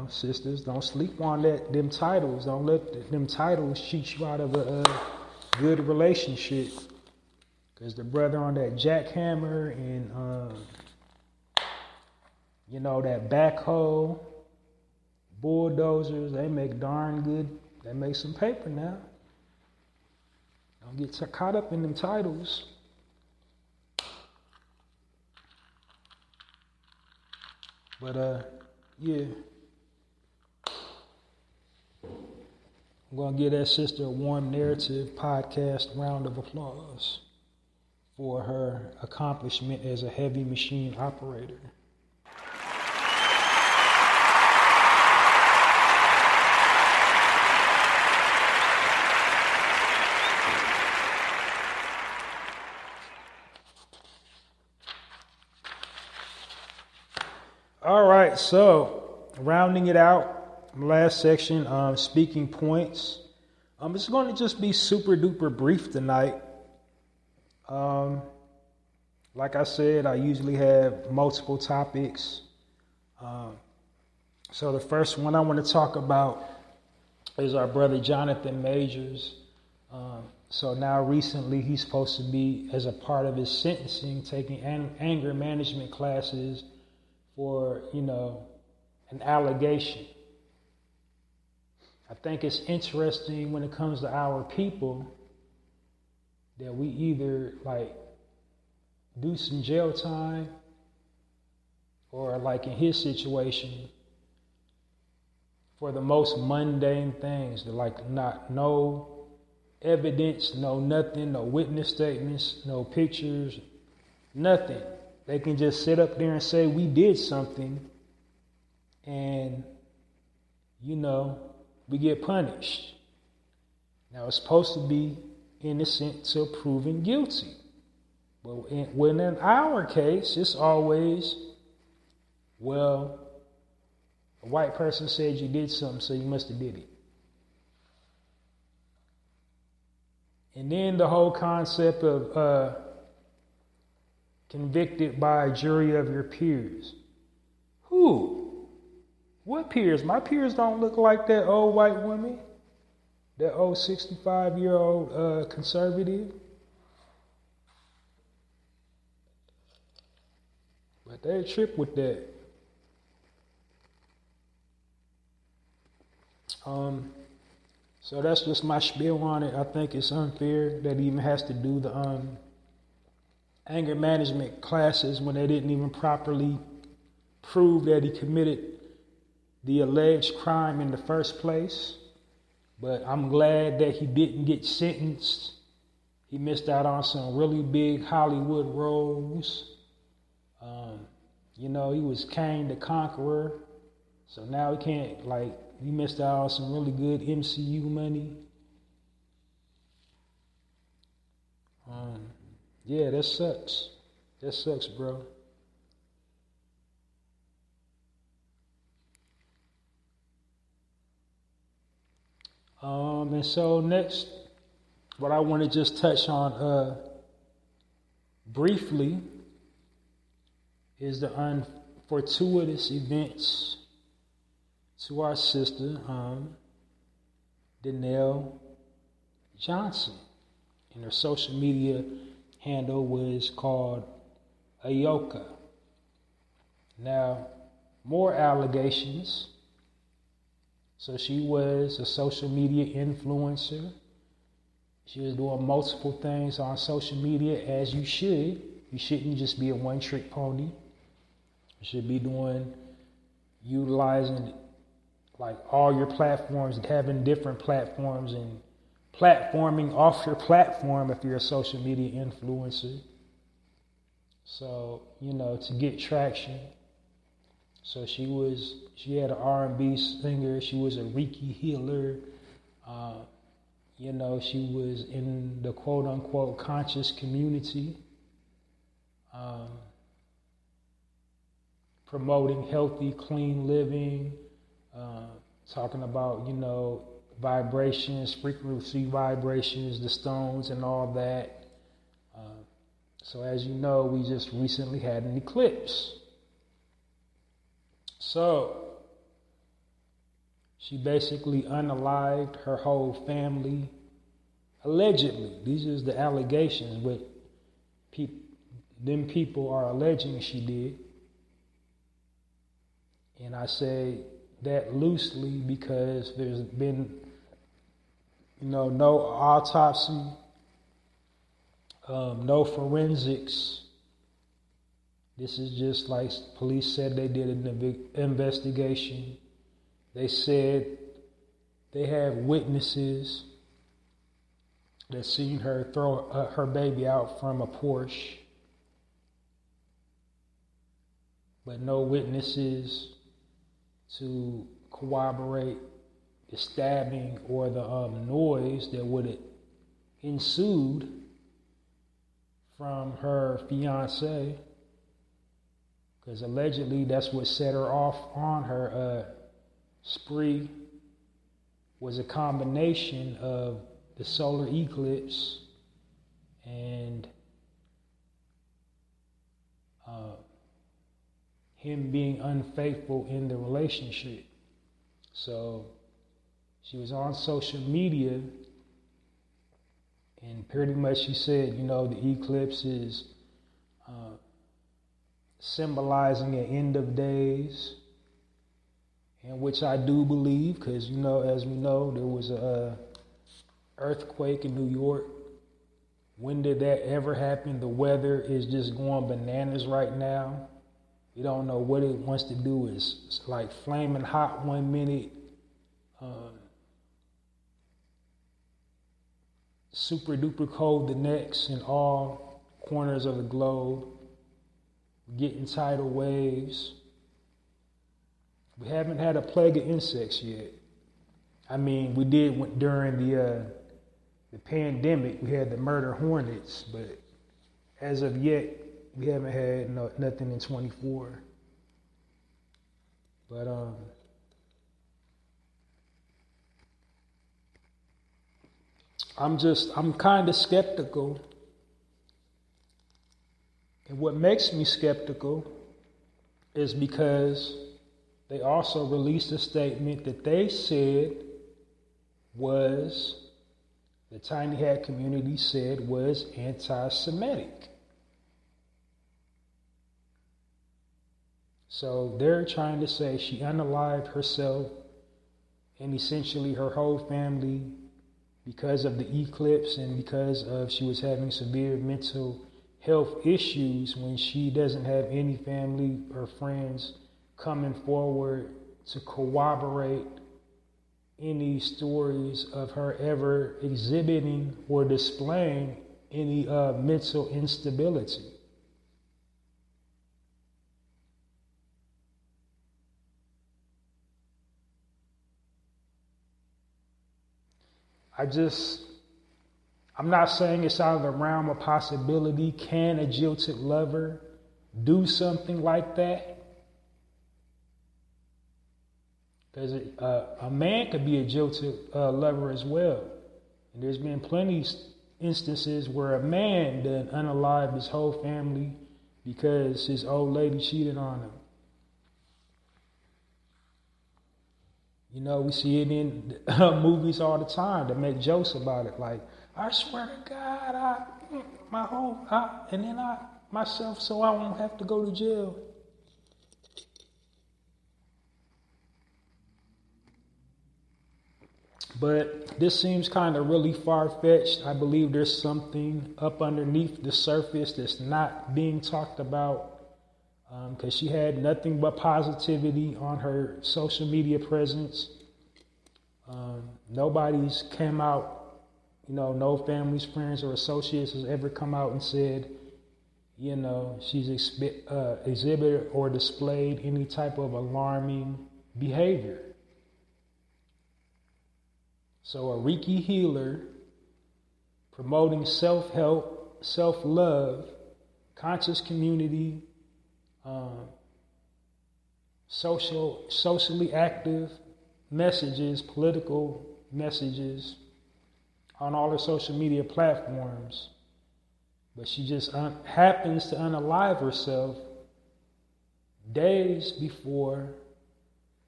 sisters, don't sleep on them titles. Don't let them titles cheat you out of a good relationship. Because the brother on that jackhammer and, that backhoe, bulldozers, they make darn good. They make some paper now. Don't get caught up in them titles. But, I'm going to give that sister a warm narrative podcast round of applause for her accomplishment as a heavy machine operator. All right, so rounding it out, last section, speaking points. It's going to just be super duper brief tonight. Like I said, I usually have multiple topics. So the first one I want to talk about is our brother Jonathan Majors. So now recently he's supposed to be, as a part of his sentencing, taking anger management classes for, an allegation. I think it's interesting when it comes to our people that we either do some jail time or, like in his situation, for the most mundane things, no evidence, no nothing, no witness statements, no pictures, nothing. They can just sit up there and say, we did something, and, we get punished. Now, it's supposed to be innocent till proven guilty. But when in our case, it's always, a white person said you did something, so you must have did it. And then the whole concept of convicted by a jury of your peers. Who? What peers? My peers don't look like that old white woman, that old 65-year-old conservative. But they trip with that. So that's just my spiel on it. I think it's unfair that he even has to do the anger management classes when they didn't even properly prove that he committed the alleged crime in the first place. But I'm glad that he didn't get sentenced. He missed out on some really big Hollywood roles. He was Kane the Conqueror. So now he can't, he missed out on some really good MCU money. Yeah, that sucks. That sucks, bro. And so next, what I want to just touch on briefly is the unfortuitous events to our sister, Danelle Johnson. And her social media handle was called Ayoka. Now, more allegations. So she was a social media influencer. She was doing multiple things on social media, as you should. You shouldn't just be a one-trick pony. You should be utilizing all your platforms and having different platforms and platforming off your platform if you're a social media influencer. So, to get traction. So she had an R&B singer. She was a Reiki healer. She was in the quote unquote conscious community, promoting healthy, clean living, talking about, vibrations, frequency vibrations, the stones and all that. So as you know, we just recently had an eclipse. So she basically unalived her whole family, allegedly. These are the allegations, but them people are alleging she did. And I say that loosely because there's been, no autopsy, no forensics. This is just like police said they did an investigation. They said they have witnesses that seen her throw her baby out from a Porsche, but no witnesses to corroborate the stabbing or the noise that would have ensued from her fiance. Because allegedly that's what set her off on her spree, was a combination of the solar eclipse and him being unfaithful in the relationship. So she was on social media and pretty much she said, the eclipse is symbolizing an end of days, in which I do believe, because as we know, there was a earthquake in New York. When did that ever happen? The weather is just going bananas right now. We don't know what it wants to do. It's like flaming hot 1 minute, super duper cold the next in all corners of the globe. Getting tidal waves. We haven't had a plague of insects yet. I mean, we did during the pandemic. We had the murder hornets, but as of yet, we haven't had nothing in 24. But I'm kind of skeptical And what makes me skeptical is because they also released a statement that they said was, the Tiny Hat community said was anti-Semitic. So they're trying to say she unalived herself and essentially her whole family because of the eclipse and because of she was having severe mental health issues, when she doesn't have any family or friends coming forward to corroborate any stories of her ever exhibiting or displaying any mental instability. I'm not saying it's out of the realm of possibility. Can a jilted lover do something like that? Because a man could be a jilted lover as well. And there's been plenty instances where a man done unalived his whole family because his old lady cheated on him. You know, we see it in movies all the time that make jokes about it. Like, I swear to God, myself so I won't have to go to jail. But this seems kind of really far-fetched. I believe there's something up underneath the surface that's not being talked about, because she had nothing but positivity on her social media presence. Nobody's came out, no families, friends, or associates has ever come out and said, she's exhibited or displayed any type of alarming behavior. So a Reiki healer promoting self-help, self-love, conscious community, socially active messages, political messages on all her social media platforms. But she just happens to unalive herself days before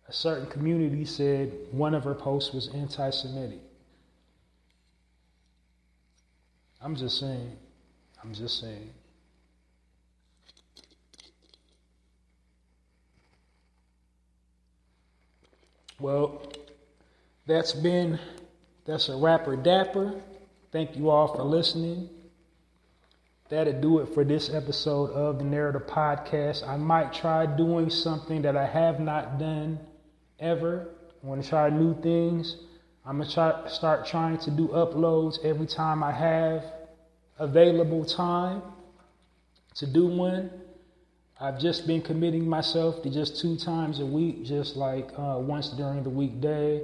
a certain community said one of her posts was anti-Semitic. I'm just saying. Well, that's a rapper dapper. Thank you all for listening. That'll do it for this episode of the Narrator Podcast. I might try doing something that I have not done ever. I want to try new things. I'm going to start trying to do uploads every time I have available time to do one. I've just been committing myself to just 2 times a week, just like once during the weekday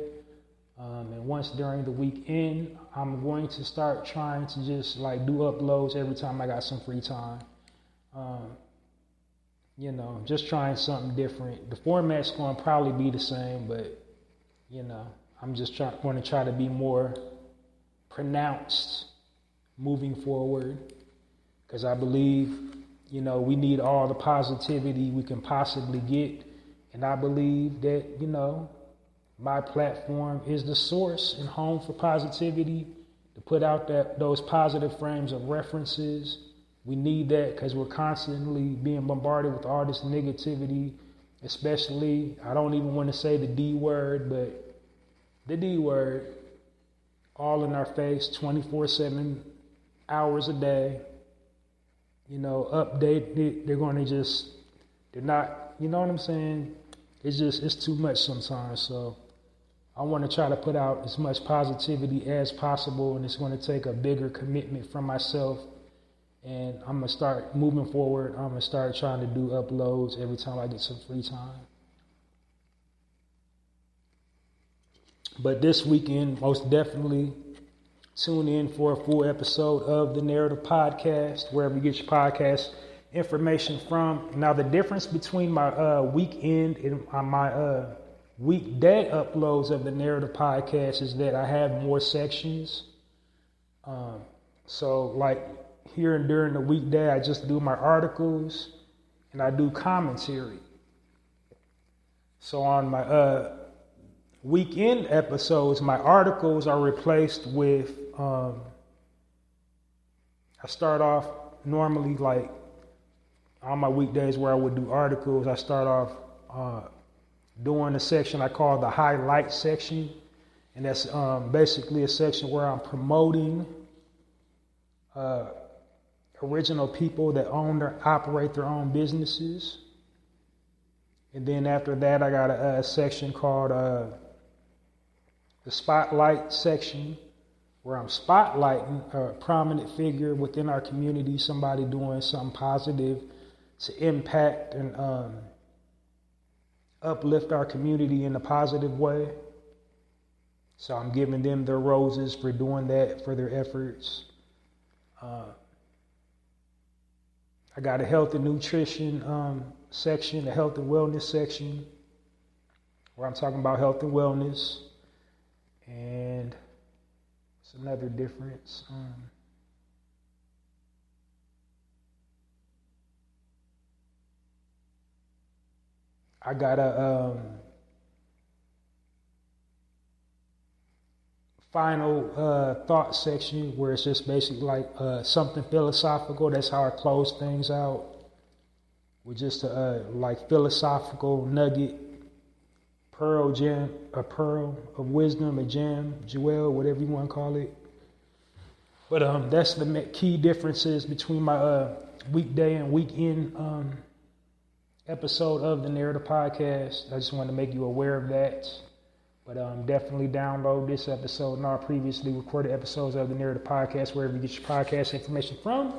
and once during the weekend. I'm going to start trying to just do uploads every time I got some free time. Just trying something different. The format's going to probably be the same, but I'm just going to try to be more pronounced moving forward, because I believe we need all the positivity we can possibly get. And I believe that, my platform is the source and home for positivity, to put out those positive frames of references. We need that because we're constantly being bombarded with all this negativity, especially, I don't even want to say the D word, but the D word, all in our face, 24/7 hours a day. Update, they're not, you know what I'm saying? It's too much sometimes. So I want to try to put out as much positivity as possible, and it's going to take a bigger commitment from myself. And I'm going to start moving forward. I'm going to start trying to do uploads every time I get some free time. But this weekend, most definitely, tune in for a full episode of the Narrative Podcast, wherever you get your podcast information from. Now, the difference between my weekend and my weekday uploads of the Narrative Podcast is that I have more sections. So, like here and during the weekday, I just do my articles and I do commentary. So on my weekend episodes, my articles are replaced with, I start off normally like on my weekdays where I would do articles, I start off doing a section I call the highlight section. And that's basically a section where I'm promoting original people that own or operate their own businesses. And then after that, I got a section called the spotlight section, where I'm spotlighting a prominent figure within our community, somebody doing something positive to impact and uplift our community in a positive way. So I'm giving them their roses for doing that, for their efforts. I got a health and nutrition section, a health and wellness section, where I'm talking about health and wellness. And it's another difference. I got a final thought section where it's just basically like something philosophical. That's how I close things out, with just a like philosophical nugget, a pearl of wisdom, a gem, jewel, whatever you want to call it. But that's the key differences between my weekday and weekend episode of the Narrator Podcast. I just wanted to make you aware of that. But definitely download this episode and our previously recorded episodes of the Narrator Podcast, wherever you get your podcast information from.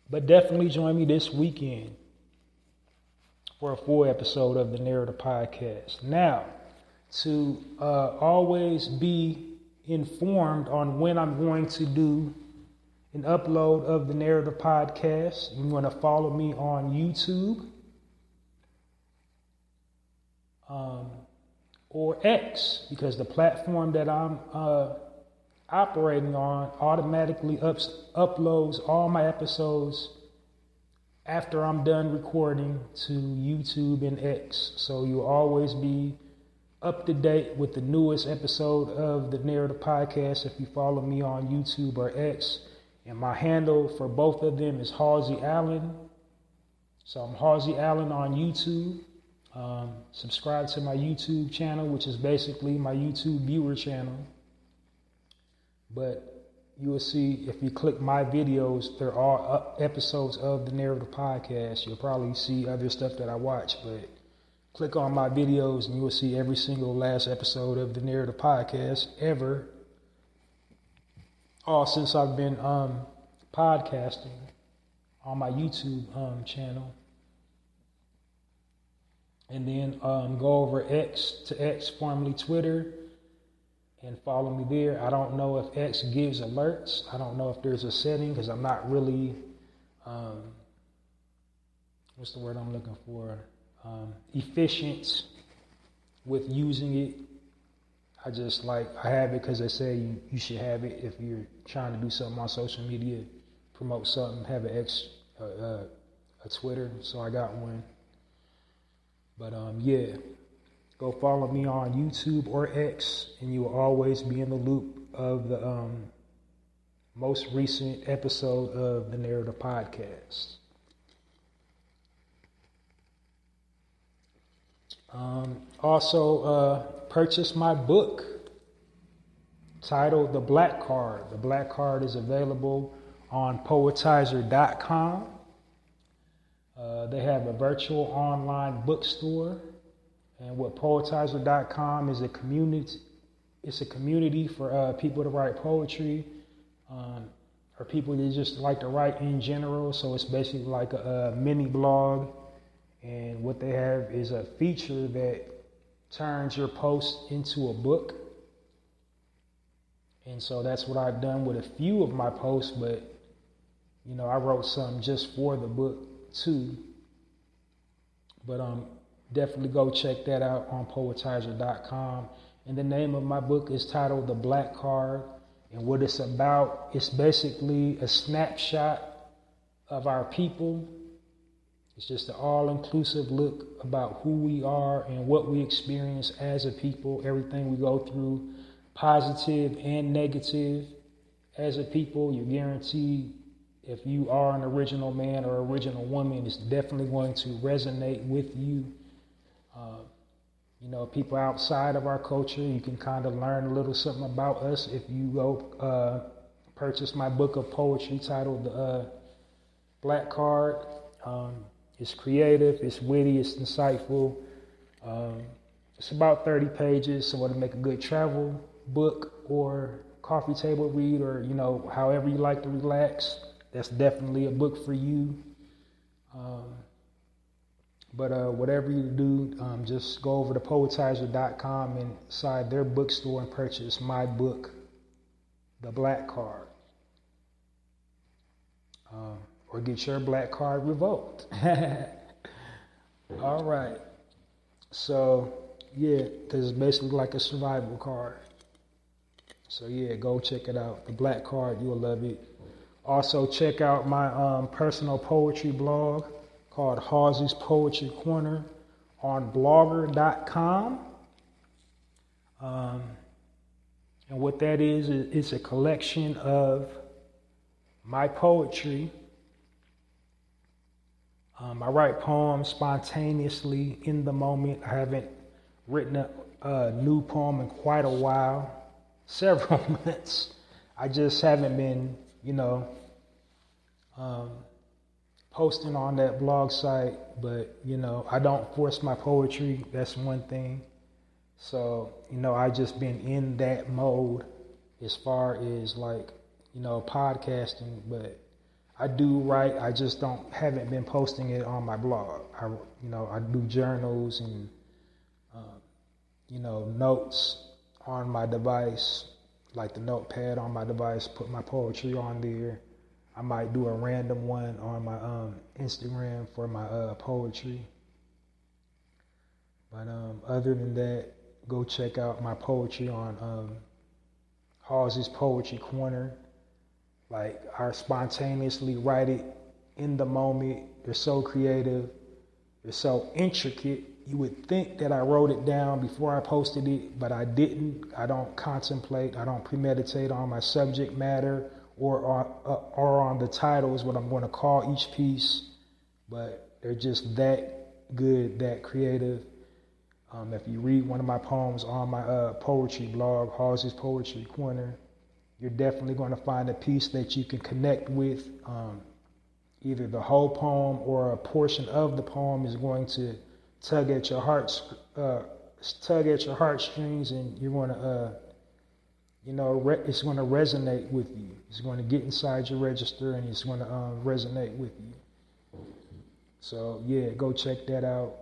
But definitely join me this weekend for a full episode of the Narrator Podcast. Now, to always be informed on when I'm going to do an upload of the Narrator Podcast, you want to follow me on YouTube. Or X, because the platform that I'm operating on automatically uploads all my episodes after I'm done recording to YouTube and X. So you'll always be up to date with the newest episode of the Narrative Podcast if you follow me on YouTube or X. And my handle for both of them is Halsey Allen. So I'm Halsey Allen on YouTube. Subscribe to my YouTube channel, which is basically my YouTube viewer channel. But you will see, if you click my videos, they're all episodes of the Narrative Podcast. You'll probably see other stuff that I watch, but click on my videos and you will see every single last episode of the Narrative Podcast ever. All since I've been podcasting on my YouTube channel. And then go over X, formerly Twitter, and follow me there. I don't know if X gives alerts. I don't know if there's a setting, because I'm not really, what's the word I'm looking for? Efficient with using it. I have it because they say you should have it if you're trying to do something on social media, promote something, have an X, a Twitter. So I got one. But yeah, go follow me on YouTube or X, and you will always be in the loop of the most recent episode of the Narrative Podcast. Also, purchase my book titled The Black Card. The Black Card is available on poetizer.com. They have a virtual online bookstore, and what poetizer.com is a community. It's a community for people to write poetry, or people that just like to write in general. So it's basically like a mini blog, and what they have is a feature that turns your post into a book. And so that's what I've done with a few of my posts, but I wrote something just for the book too. But definitely go check that out on poetizer.com. And the name of my book is titled The Black Card, And what it's about, it's basically a snapshot of our people. It's just an all-inclusive look about who we are and what we experience as a people, everything we go through, positive and negative. As a people, you're guaranteed, if you are an original man or original woman, it's definitely going to resonate with you. People outside of our culture, you can kind of learn a little something about us if you go purchase my book of poetry titled The Black Card. It's creative, it's witty, it's insightful. It's about 30 pages, so it'll make a good travel book or coffee table read, or however you like to relax. That's definitely a book for you. But whatever you do, just go over to poetizer.com and inside their bookstore and purchase my book, The Black Card. Or get your black card revoked. All right. So, yeah, because it's basically like a survival card. So, yeah, go check it out. The Black Card, you'll love it. Also, check out my personal poetry blog called hallziespoetrycorner on blogger.com. And what that is, it's a collection of my poetry. I write poems spontaneously in the moment. I haven't written a new poem in quite a while, several months. I just haven't been, posting on that blog site, but, I don't force my poetry. That's one thing. So, I just been in that mode as far as podcasting, but I do write. I just haven't been posting it on my blog. I do journals and, notes on my device, like the notepad on my device, put my poetry on there. I might do a random one on my Instagram for my poetry. But other than that, go check out my poetry on Halsey's Poetry Corner. Like, I spontaneously write it in the moment. They're so creative. They're so intricate. You would think that I wrote it down before I posted it, but I didn't. I don't contemplate. I don't premeditate on my subject matter or on the titles, what I'm going to call each piece. But they're just that good, that creative. If you read one of my poems on my poetry blog, Halsey's Poetry Corner, you're definitely going to find a piece that you can connect with. Either the whole poem or a portion of the poem is going to tug at your heartstrings, and you're going to, it's going to resonate with you. It's going to get inside your register, and it's going to resonate with you. So yeah, go check that out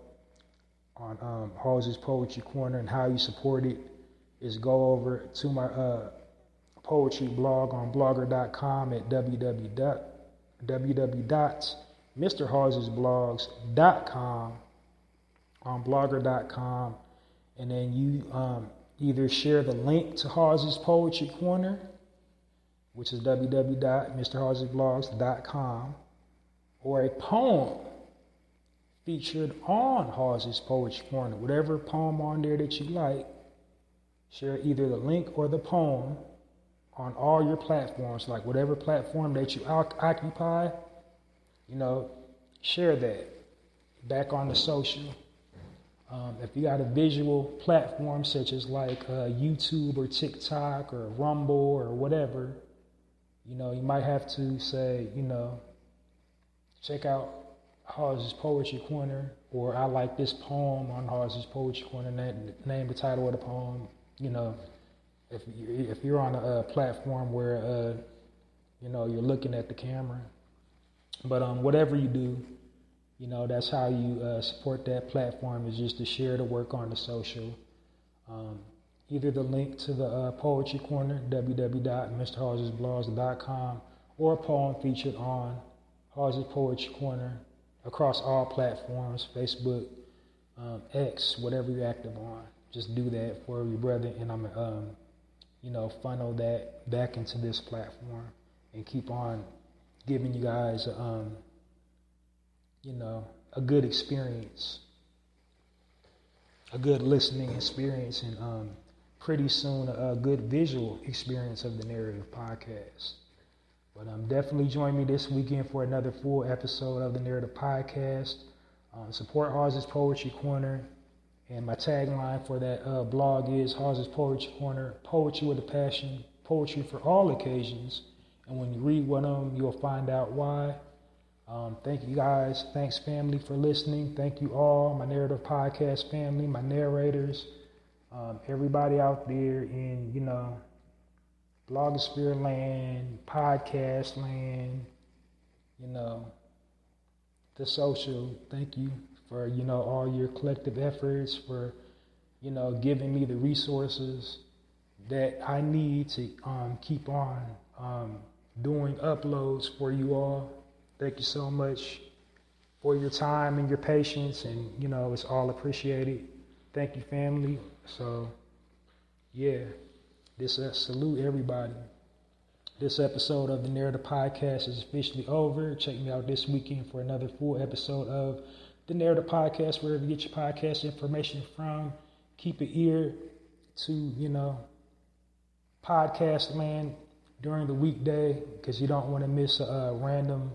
on Halsey's Poetry Corner. And how you support it is go over to my poetry blog on blogger.com at www.mrhalseysblogs.com on blogger.com, and then you either share the link to Halsey's Poetry Corner, which is www.mrhalseysblogs.com, or a poem featured on Halsey's Poetry Corner. Whatever poem on there that you like, share either the link or the poem on all your platforms, like whatever platform that you occupy, share that back on the social. If you got a visual platform such as like YouTube or TikTok or Rumble or whatever, you might have to say, check out Halsey's Poetry Corner, or I like this poem on Halsey's Poetry Corner, name the title of the poem. If you're on a platform where you're looking at the camera. But whatever you do, that's how you support that platform, is just to share the work on the social. Either the link to the Poetry Corner, www.mrhalseysblogs.com, or a poem featured on Halsey's Poetry Corner across all platforms, Facebook, X, whatever you're active on. Just do that for your brother, and I'm funnel that back into this platform and keep on giving you guys, a good experience, a good listening experience, and pretty soon a good visual experience of the Narrative Podcast. But definitely join me this weekend for another full episode of the Narrative Podcast. Support Hallzies Poetry Corner. And my tagline for that blog is Hallzies Poetry Corner, poetry with a passion, poetry for all occasions. And when you read one of them, you'll find out why. Thank you guys. Thanks, family, for listening. Thank you all, my Narrative Podcast family, my narrators, everybody out there in, blogosphere land, podcast land, the social. Thank you for, all your collective efforts, for, giving me the resources that I need to keep on doing uploads for you all. Thank you so much for your time and your patience, and, it's all appreciated. Thank you, family. So, yeah, salute everybody. This episode of the Narrative Podcast is officially over. Check me out this weekend for another full episode of the Narrative Podcast, wherever you get your podcast information from. Keep an ear to, podcast land during the weekday, because you don't want to miss a random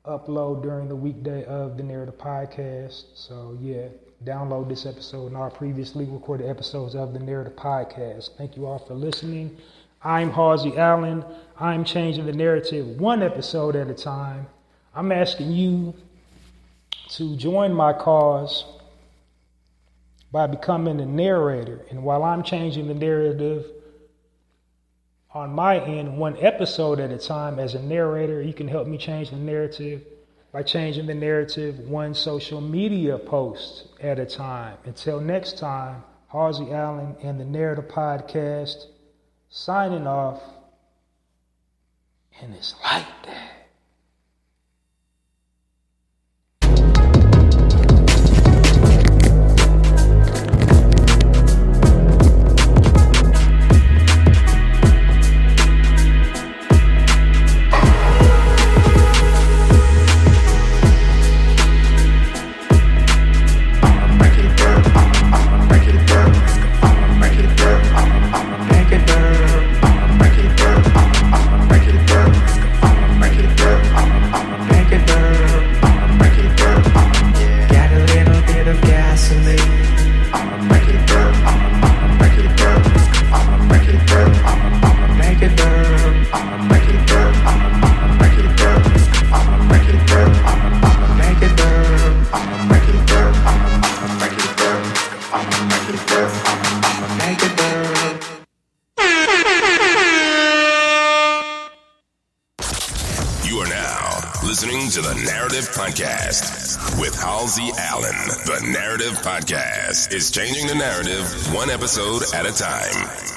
upload during the weekday of the Narrative Podcast. So, yeah, download this episode and our previously recorded episodes of the Narrative Podcast. Thank you all for listening. I'm Hallzie Allen. I'm changing the narrative one episode at a time. I'm asking you to join my cause by becoming a narrator. And while I'm changing the narrative on my end, one episode at a time as a narrator, you can help me change the narrative by changing the narrative one social media post at a time. Until next time, Hallzie Allen and the Narrative Podcast signing off. And it's like that.
Listening to the Narrative Podcast with Hallzie Allen. The Narrative Podcast is changing the narrative one episode at a time.